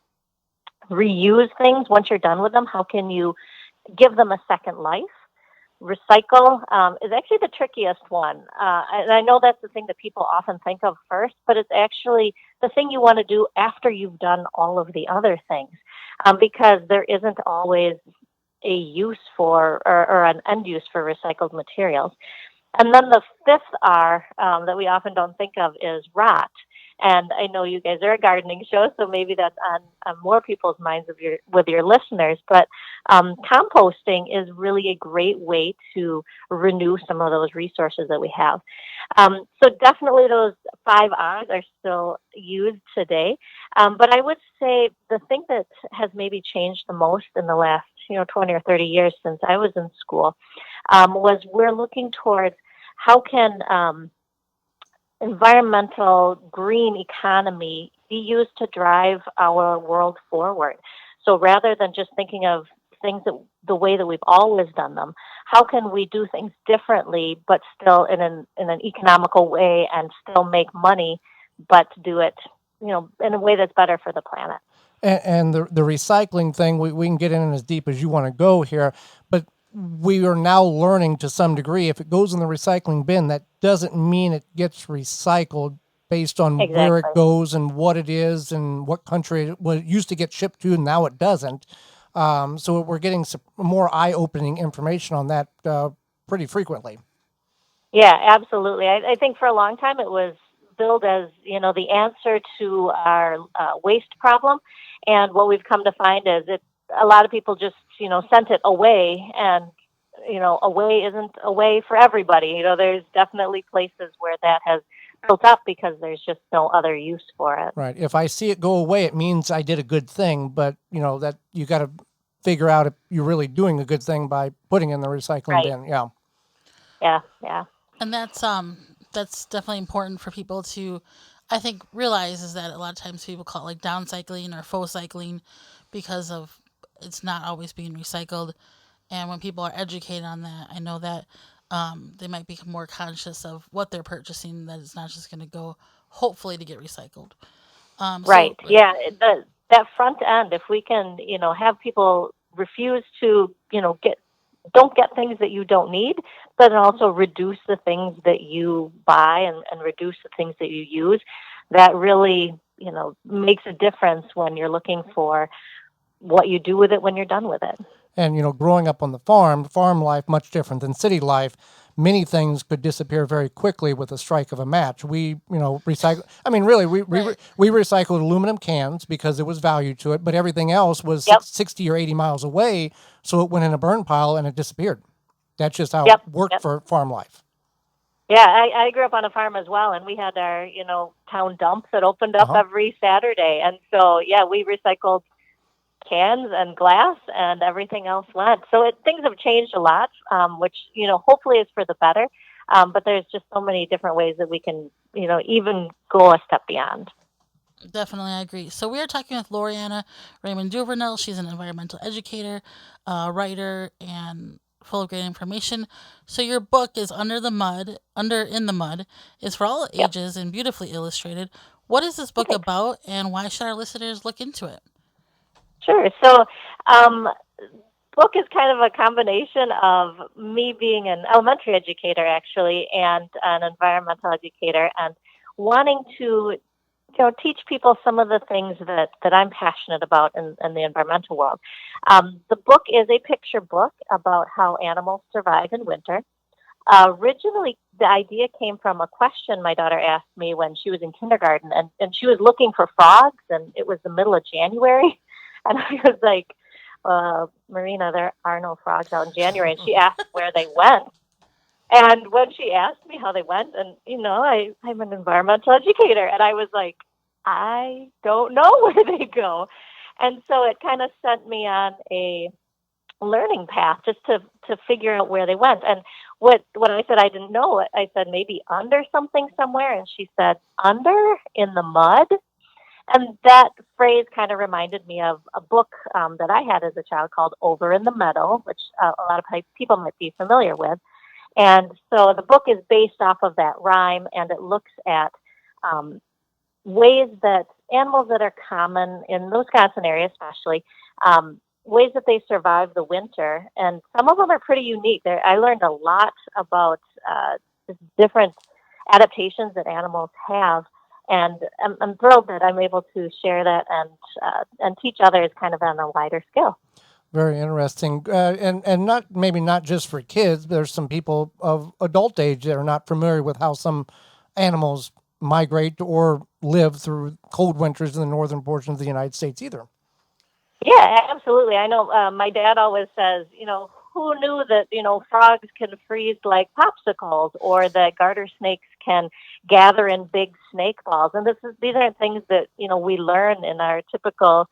Reuse things once you're done with them. How can you give them a second life? Recycle is actually the trickiest one. And I know that's the thing that people often think of first, but it's actually the thing you want to do after you've done all of the other things, because there isn't always a use for or an end use for recycled materials. And then the 5th R that we often don't think of is rot. And I know you guys are a gardening show, so maybe that's on more people's minds with your listeners. But composting is really a great way to renew some of those resources that we have. So definitely those 5 R's are still used today. But I would say the thing that has maybe changed the most in the last 20 or 30 years since I was in school was we're looking towards how can environmental green economy be used to drive our world forward. So rather than just thinking of things the way that we've always done them, how can we do things differently, but still in an economical way and still make money, but do it, in a way that's better for the planet. And the recycling thing, we can get in as deep as you want to go here, but we are now learning to some degree, if it goes in the recycling bin, that doesn't mean it gets recycled based on where it goes and what it is and what country it used to get shipped to and now it doesn't. So we're getting some more eye-opening information on that pretty frequently. Yeah, absolutely. I think for a long time it was billed as, the answer to our waste problem. And what we've come to find is a lot of people just, sent it away, and, away isn't away for everybody. There's definitely places where that has built up because there's just no other use for it. Right. If I see it go away, it means I did a good thing, but that you got to figure out if you're really doing a good thing by putting in the recycling Right. bin. Yeah. Yeah. And that's definitely important for people to, I think, realize, is that a lot of times people call it like downcycling or faux cycling because of it's not always being recycled. And when people are educated on that, I know that they might become more conscious of what they're purchasing, that it's not just going to go, hopefully, to get recycled. Right. Yeah. That front end, if we can, have people refuse to, don't get things that you don't need, but then also reduce the things that you buy, and reduce the things that you use, that really, makes a difference when you're looking for what you do with it when you're done with it. And, growing up on the farm life, much different than city life, many things could disappear very quickly with a strike of a match. We, recycle. I mean, really, we recycled aluminum cans because there was value to it, but everything else was Yep. 60 or 80 miles away, so it went in a burn pile and it disappeared. That's just how Yep. it worked Yep. for farm life. Yeah, I grew up on a farm as well, and we had our, town dump that opened up every Saturday. And so, yeah, we recycled cans and glass, and everything else went. So things have changed a lot, which, hopefully is for the better. But there's just so many different ways that we can, even go a step beyond. Definitely, I agree. So we are talking with Laureanna Raymond-Duvernell. She's an environmental educator, writer, and full of great information. So your book is Under in the Mud, is for all Yep. ages and beautifully illustrated. What is this book about, and why should our listeners look into it? Sure. So, book is kind of a combination of me being an elementary educator, actually, and an environmental educator, and wanting to, teach people some of the things that I'm passionate about in the environmental world. The book is a picture book about how animals survive in winter. Originally, the idea came from a question my daughter asked me when she was in kindergarten, and she was looking for frogs, and it was the middle of January. And I was like, Marina, there are no frogs out in January. And she asked where they went. And when she asked me how they went, and, I'm an environmental educator, and I was like, I don't know where they go. And so it kind of sent me on a learning path just to figure out where they went. And when I said I didn't know, I said maybe under something somewhere, and she said under in the mud. And that phrase kind of reminded me of a book that I had as a child called Over in the Meadow, which a lot of people might be familiar with. And so the book is based off of that rhyme, and it looks at ways that animals that are common in the Wisconsin area, especially, ways that they survive the winter. And some of them are pretty unique. I learned a lot about different adaptations that animals have. And I'm thrilled that I'm able to share that and teach others kind of on a wider scale. Very interesting, and not just for kids. But there's some people of adult age that are not familiar with how some animals migrate or live through cold winters in the northern portion of the United States either. Yeah, absolutely. I know my dad always says, who knew that, frogs can freeze like popsicles, or that garter snakes can gather in big snake balls. And these are things that, we learn in our typical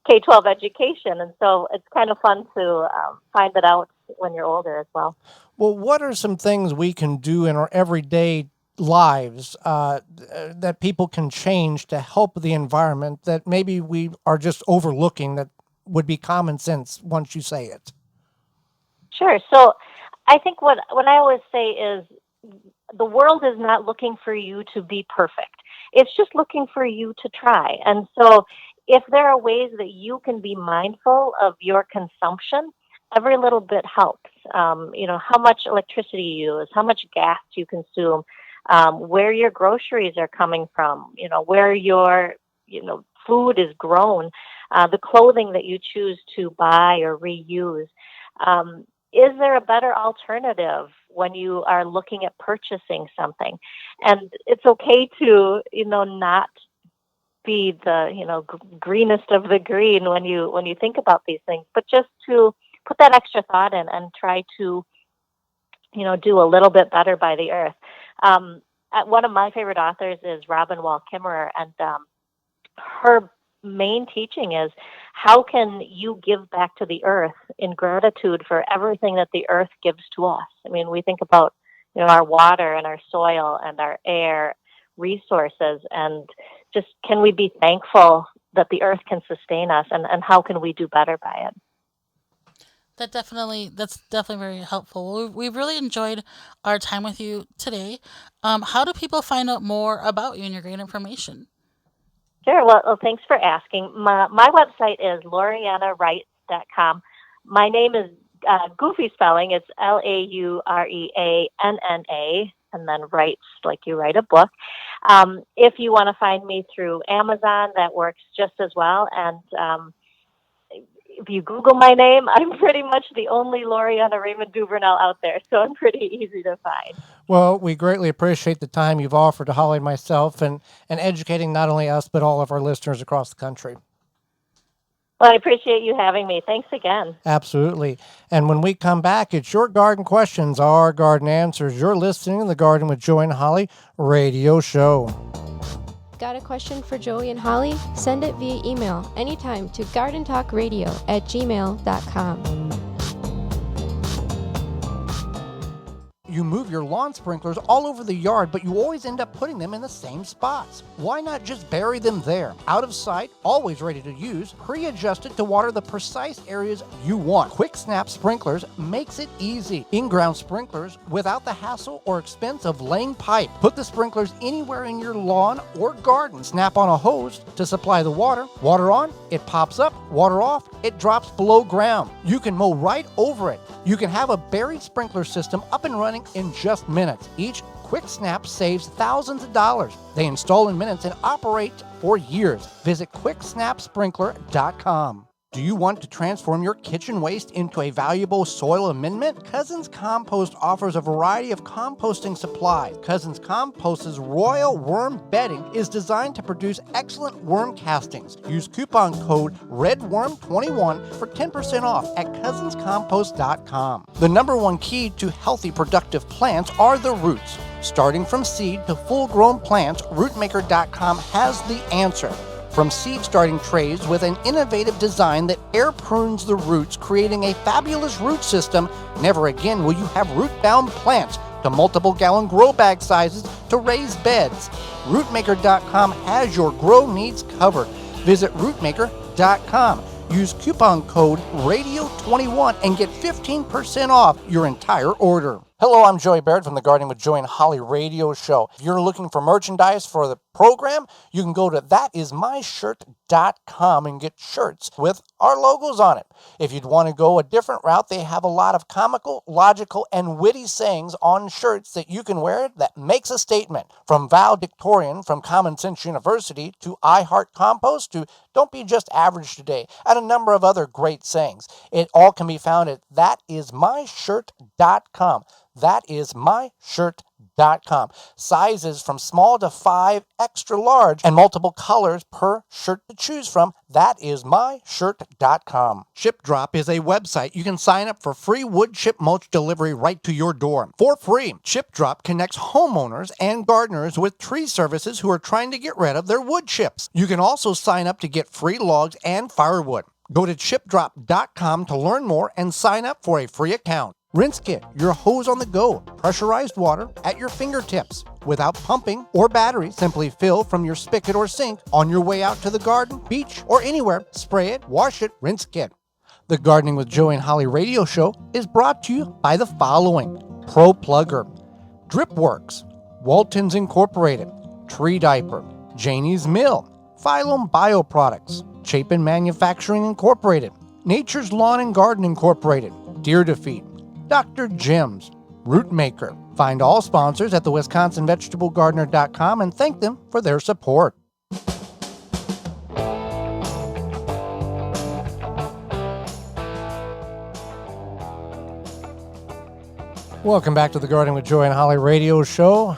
K-12 education. And so it's kind of fun to find that out when you're older as well. Well, what are some things we can do in our everyday lives that people can change to help the environment that maybe we are just overlooking that would be common sense once you say it? Sure. So I think what I always say is the world is not looking for you to be perfect. It's just looking for you to try. And so if there are ways that you can be mindful of your consumption, every little bit helps. How much electricity you use, how much gas you consume, where your groceries are coming from, where your, food is grown. the clothing that you choose to buy or reuse. Is there a better alternative when you are looking at purchasing something? And it's okay to, not be the, greenest of the green when you think about these things, but just to put that extra thought in and try to, do a little bit better by the earth. One of my favorite authors is Robin Wall Kimmerer, and her main teaching is, how can you give back to the earth in gratitude for everything that the earth gives to us? I mean, we think about, our water and our soil and our air resources, and just, can we be thankful that the earth can sustain us, and how can we do better by it? That's definitely very helpful. We've really enjoyed our time with you today. How do people find out more about you and your great information? Sure. Well, thanks for asking. My website is laureannawrites.com. My name is goofy spelling. It's Laureanna, and then writes, like you write a book. If you want to find me through Amazon, that works just as well. And if you Google my name, I'm pretty much the only Laureanna Raymond-Duvernell out there, so I'm pretty easy to find. Well, we greatly appreciate the time you've offered to Holly and myself and educating not only us, but all of our listeners across the country. Well, I appreciate you having me. Thanks again. Absolutely. And when we come back, it's your garden questions, our garden answers. You're listening to the Garden with Joey and Holly radio show. Got a question for Joey and Holly? Send it via email anytime to gardentalkradio@gmail.com. You move your lawn sprinklers all over the yard, but you always end up putting them in the same spots. Why not just bury them there, out of sight, always ready to use, pre-adjusted to water the precise areas you want? Quick Snap Sprinklers makes it easy. In-ground sprinklers without the hassle or expense of laying pipe. Put the sprinklers anywhere in your lawn or garden. Snap on a hose to supply the water. Water on, it pops up. Water off, it drops below ground. You can mow right over it. You can have a buried sprinkler system up and running in just minutes. Each Quick Snap saves thousands of dollars. They install in minutes and operate for years. Visit quicksnapsprinkler.com. Do you want to transform your kitchen waste into a valuable soil amendment? Cousins Compost offers a variety of composting supplies. Cousins Compost's Royal Worm Bedding is designed to produce excellent worm castings. Use coupon code REDWORM21 for 10% off at cousinscompost.com. The number one key to healthy, productive plants are the roots. Starting from seed to full-grown plants, rootmaker.com has the answer. From seed starting trays with an innovative design that air prunes the roots, creating a fabulous root system, never again will you have root-bound plants, to multiple gallon grow bag sizes to raised beds. Rootmaker.com has your grow needs covered. Visit rootmaker.com. Use coupon code RADIO21 and get 15% off your entire order. Hello, I'm Joey Baird from the Gardening with Joey and Holly radio show. If you're looking for merchandise for the program, you can go to thatismyshirt.com and get shirts with our logos on it. If you'd want to go a different route, they have a lot of comical, logical, and witty sayings on shirts that you can wear that makes a statement. From valedictorian from Common Sense University to I Heart Compost to Don't Be Just Average Today, and a number of other great sayings. It all can be found at thatismyshirt.com. Thatismyshirt.com. Sizes from small to 5 extra large and multiple colors per shirt to choose from. Thatismyshirt.com. Ship Drop is a website you can sign up for free wood chip mulch delivery right to your door for free. Ship Drop connects homeowners and gardeners with tree services who are trying to get rid of their wood chips. You can also sign up to get free logs and firewood. Go to chipdrop.com to learn more and sign up for a free account. Rinse Kit, your hose on the go, pressurized water at your fingertips. Without pumping or battery, simply fill from your spigot or sink on your way out to the garden, beach, or anywhere. Spray it, wash it, Rinse Kit. The Gardening with Joey and Holly radio show is brought to you by the following: Pro Plugger, Dripworks, Walton's Incorporated, Tree Diaper, Janie's Mill, Phylum Bioproducts, Chapin Manufacturing Incorporated, Nature's Lawn and Garden Incorporated, Deer Defeat, Dr. Jim's, Rootmaker. Find all sponsors at the WisconsinVegetableGardener.com and thank them for their support. Welcome back to the Gardening with Joy and Holly radio show.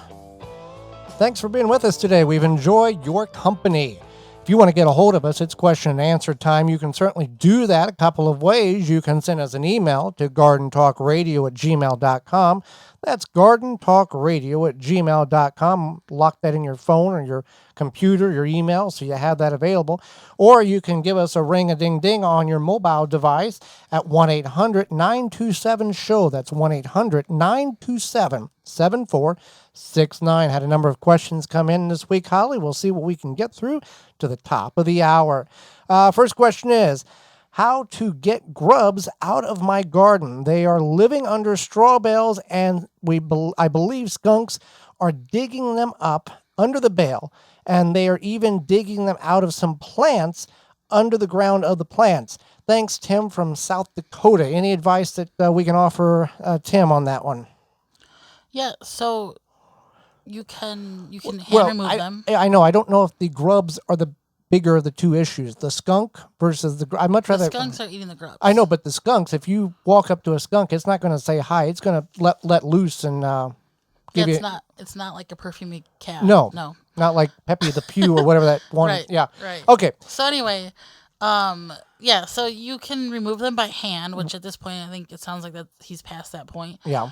Thanks for being with us today. We've enjoyed your company. If you want to get a hold of us, it's question and answer time. You can certainly do that a couple of ways. You can send us an email to gardentalkradio@gmail.com. That's gardentalkradio@gmail.com. Lock that in your phone or your computer, your email, so you have that available. Or you can give us a ring-a-ding-ding on your mobile device at 1-800-927-SHOW. That's 1-800-927-7469. Had a number of questions come in this week, Holly. We'll see what we can get through to the top of the hour. First question is, how to get grubs out of my garden. They are living under straw bales, and I believe skunks are digging them up under the bale, and they are even digging them out of some plants under the ground of the plants. Thanks, Tim from South Dakota. Any advice that we can offer Tim on that one? Yeah, so you can hand remove them. I know. I don't know if the grubs are the bigger of the two issues. The skunk versus the I'd much rather. The skunks are eating the grubs. I know, but the skunks, if you walk up to a skunk, it's not going to say hi. It's going to let loose and give you. It's not like a perfumey cat. No. Not like Pepe the Pew or whatever that one. Right. Yeah. Right. Okay. So anyway, so you can remove them by hand, which at this point I think it sounds like that he's past that point. Yeah.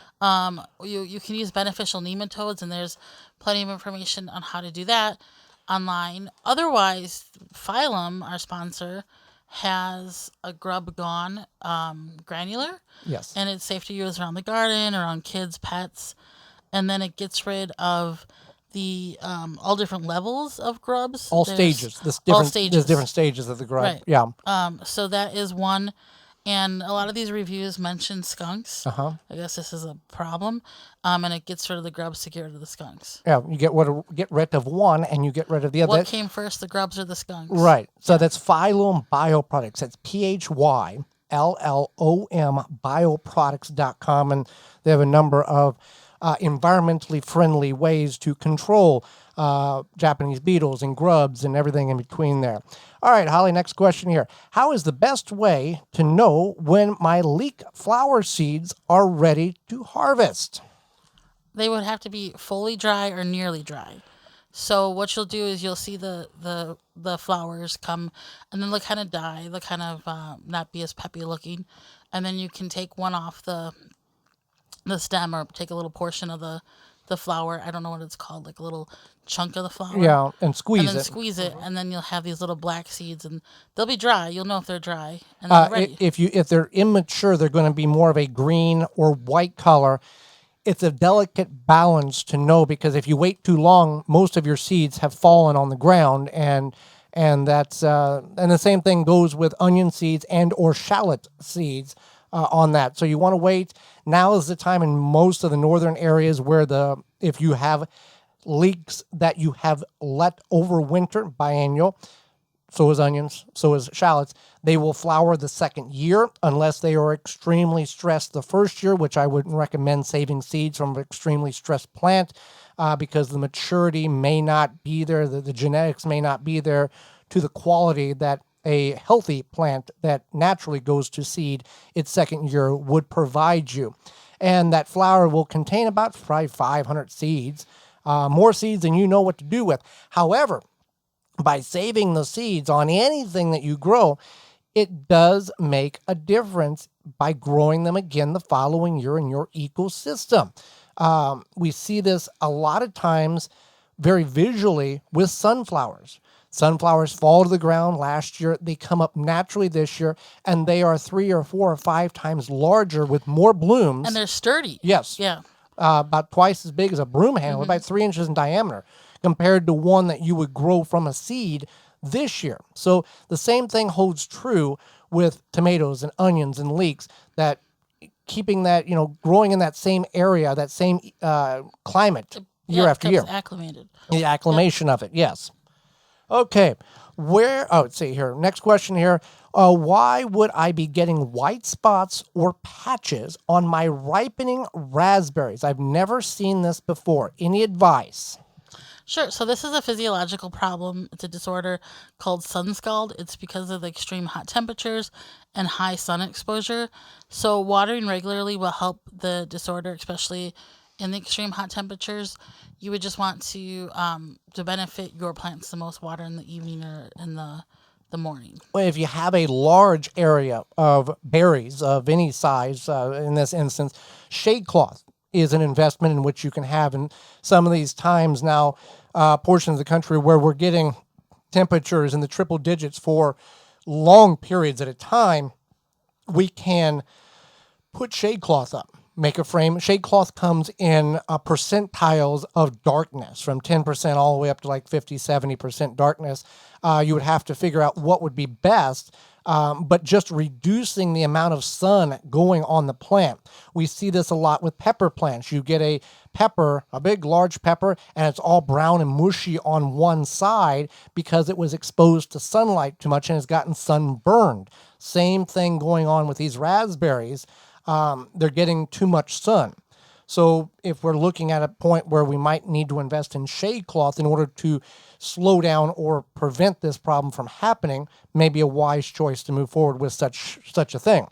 You can use beneficial nematodes, and there's plenty of information on how to do that online. Otherwise, Phylum, our sponsor, has a Grub Gone granular. Yes. And it's safe to use around the garden, around kids, pets, and then it gets rid of the all different levels of grubs. All stages. There's different stages of the grub. Right. Yeah. So that is one. And a lot of these reviews mention skunks. Uh-huh. I guess this is a problem. And it gets rid of the grubs to get rid of the skunks. Yeah. You get rid of one and you get rid of the other. What came first, the grubs or the skunks? Right. So that's Phylum Bioproducts. That's PHYLLOM bioproducts.com. And they have a number of environmentally friendly ways to control Japanese beetles and grubs and everything in between there. All right, Holly, next question here. How is the best way to know when my leek flower seeds are ready to harvest? They would have to be fully dry or nearly dry. So what you'll do is you'll see the flowers come, and then they'll kind of die. They'll kind of not be as peppy looking. And then you can take one off the stem, or take a little portion of the flower. I don't know what it's called, like a little chunk of the flower. Yeah, and squeeze it, and then you'll have these little black seeds, and they'll be dry. You'll know if they're dry, and they're ready. If they're immature, they're going to be more of a green or white color. It's a delicate balance to know, because if you wait too long, most of your seeds have fallen on the ground, and that's and the same thing goes with onion seeds and or shallot seeds. On that. So you want to wait. Now is the time in most of the northern areas where if you have leeks that you have let overwinter biennial, so is onions, so is shallots, they will flower the second year unless they are extremely stressed the first year, which I wouldn't recommend saving seeds from an extremely stressed plant because the maturity may not be there, the genetics may not be there to the quality that a healthy plant that naturally goes to seed its second year would provide you. And that flower will contain about 500 seeds, more seeds than you know what to do with. However, by saving the seeds on anything that you grow, it does make a difference by growing them again the following year in your ecosystem. We see this a lot of times very visually with sunflowers. Sunflowers fall to the ground last year. They come up naturally this year, and they are 3 or 4 or 5 times larger with more blooms. And they're sturdy. Yes. Yeah. About twice as big as a broom handle, about 3 inches in diameter, compared to one that you would grow from a seed this year. So the same thing holds true with tomatoes and onions and leeks, that keeping that, growing in that same area, that same climate year after year. Acclimated. The acclimation of it, yes. Okay, let's see here. Next question here. Why would I be getting white spots or patches on my ripening raspberries? I've never seen this before. Any advice? Sure. So this is a physiological problem. It's a disorder called sun scald. It's because of the extreme hot temperatures and high sun exposure. So watering regularly will help the disorder, especially in the extreme hot temperatures. You would just want to benefit your plants the most, water in the evening or in the morning. Well, if you have a large area of berries of any size, in this instance, shade cloth is an investment in which you can have in some of these times now, portions of the country where we're getting temperatures in the triple digits for long periods at a time. We can put shade cloth up, make a frame. Shade cloth comes in percentiles of darkness from 10% all the way up to like 50, 70% darkness. You would have to figure out what would be best, but just reducing the amount of sun going on the plant. We see this a lot with pepper plants. You get a pepper, a big, large pepper, and it's all brown and mushy on one side because it was exposed to sunlight too much and has gotten sunburned. Same thing going on with these raspberries. They're getting too much sun. So if we're looking at a point where we might need to invest in shade cloth in order to slow down or prevent this problem from happening, maybe a wise choice to move forward with such a thing.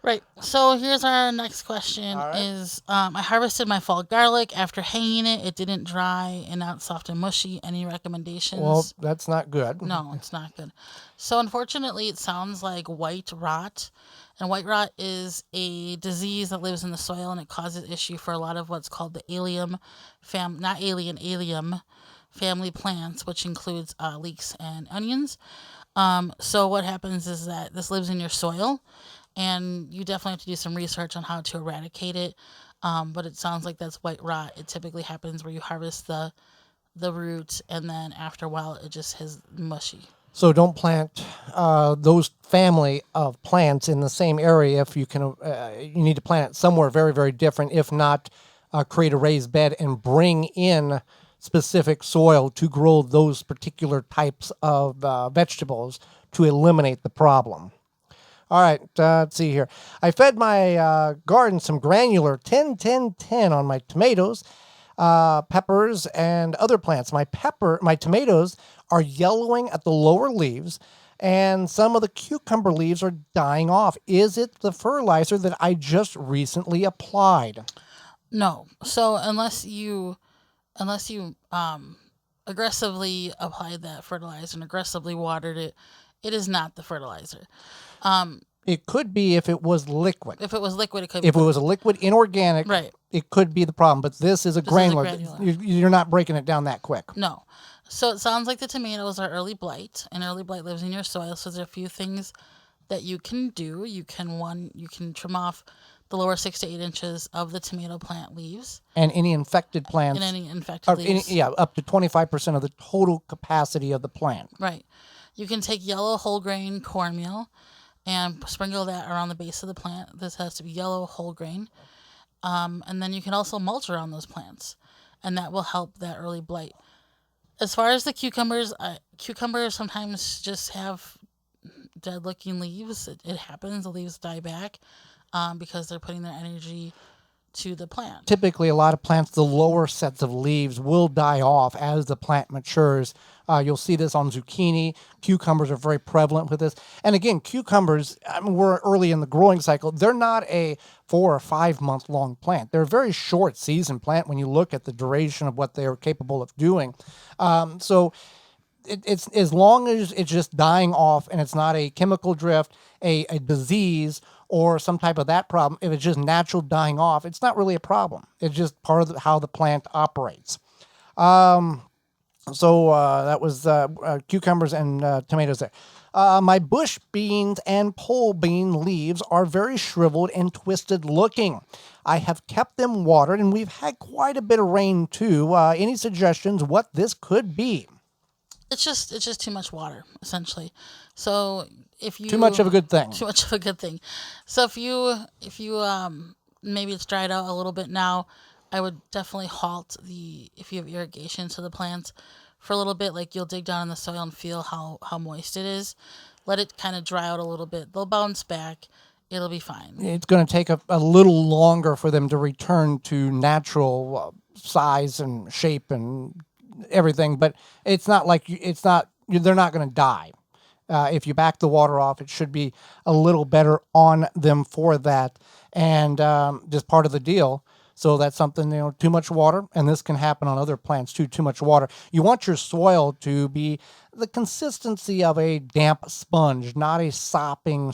Right. So here's our next question is, I harvested my fall garlic. After hanging it, it didn't dry and now it's soft and mushy. Any recommendations? Well, that's not good. No, it's not good. So unfortunately, it sounds like white rot. And white rot is a disease that lives in the soil and it causes issue for a lot of what's called the allium family plants, which includes leeks and onions. So what happens is that this lives in your soil and you definitely have to do some research on how to eradicate it. But it sounds like that's white rot. It typically happens where you harvest the root and then after a while it just is mushy. So don't plant those family of plants in the same area. If you can, you need to plant it somewhere very, very different. If not, create a raised bed and bring in specific soil to grow those particular types of vegetables to eliminate the problem. All right, let's see here. I fed my garden some granular 10-10-10 on my tomatoes, peppers, and other plants. My tomatoes are yellowing at the lower leaves, and some of the cucumber leaves are dying off. Is it the fertilizer that I just recently applied? No. So unless you aggressively applied that fertilizer and aggressively watered it, it is not the fertilizer. It could be if it was liquid. If it was liquid, it could be. If it was a liquid inorganic, right, it could be the problem. But this is a granular. You're not breaking it down that quick. No. So it sounds like the tomatoes are early blight, and early blight lives in your soil. So there's a few things that you can do. You can trim off the lower 6 to 8 inches of the tomato plant leaves. And any infected plants. And any infected leaves. Up to 25% of the total capacity of the plant. Right. You can take yellow whole grain cornmeal and sprinkle that around the base of the plant. This has to be yellow whole grain. And then you can also mulch around those plants, and that will help that early blight. As far as the cucumbers sometimes just have dead-looking leaves. It happens. The leaves die back because they're putting their energy to the plant. Typically, a lot of plants, the lower sets of leaves will die off as the plant matures. You'll see this on zucchini. Cucumbers are very prevalent with this. And again, cucumbers, we're early in the growing cycle. They're not a 4 or 5 month long plant. They're a very short season plant when you look at the duration of what they are capable of doing. So it's as long as it's just dying off and it's not a chemical drift, a disease, or some type of that problem. If it's just natural dying off, it's not really a problem. It's just part of how the plant operates. So that was cucumbers and tomatoes there. My bush beans and pole bean leaves are very shriveled and twisted looking. I have kept them watered, and we've had quite a bit of rain too. Any suggestions what this could be? It's just too much water, essentially. So if you too much of a good thing. Too much of a good thing. So if you maybe it's dried out a little bit now, I would definitely halt if you have irrigation to the plants for a little bit. Like you'll dig down in the soil and feel how moist it is. Let it kind of dry out a little bit. They'll bounce back. It'll be fine. It's going to take a little longer for them to return to natural size and shape and everything, but it's not like they're not going to die. If you back the water off, it should be a little better on them for that, and just part of the deal. So that's something, too much water, and this can happen on other plants too, too much water. You want your soil to be the consistency of a damp sponge, not a sopping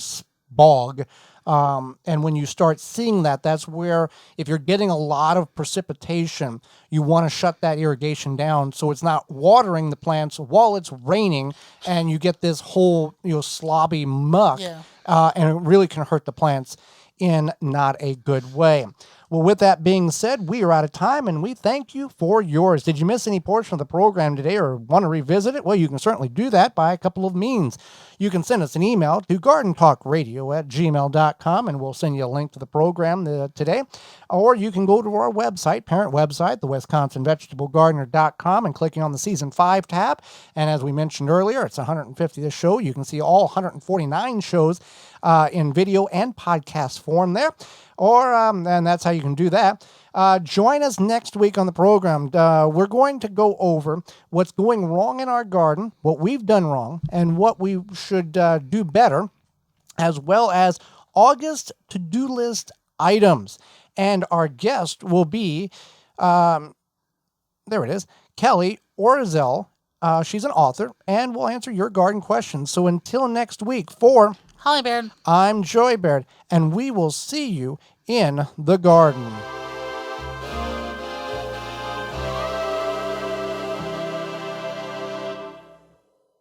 bog. And when you start seeing that, that's where, if you're getting a lot of precipitation, you want to shut that irrigation down so it's not watering the plants while it's raining, and you get this whole slobby muck, and it really can hurt the plants in not a good way. Well, with that being said, we are out of time, and we thank you for yours. Did you miss any portion of the program today or want to revisit it? Well, you can certainly do that by a couple of means. You can send us an email to gardentalkradio@gmail.com, and we'll send you a link to the program today. Or you can go to our website, parent website, the WisconsinVegetableGardener.com, and clicking on the Season 5 tab. And as we mentioned earlier, it's 150th show. You can see all 149 shows in video and podcast form there. And that's how you can do that. Join us next week on the program. We're going to go over what's going wrong in our garden, what we've done wrong, and what we should do better, as well as August to-do list items. And our guest will be, there it is, Kelly Orzel. She's an author, and we'll answer your garden questions. So until next week, for Holly Baird, I'm Joy Baird, and we will see you in the garden.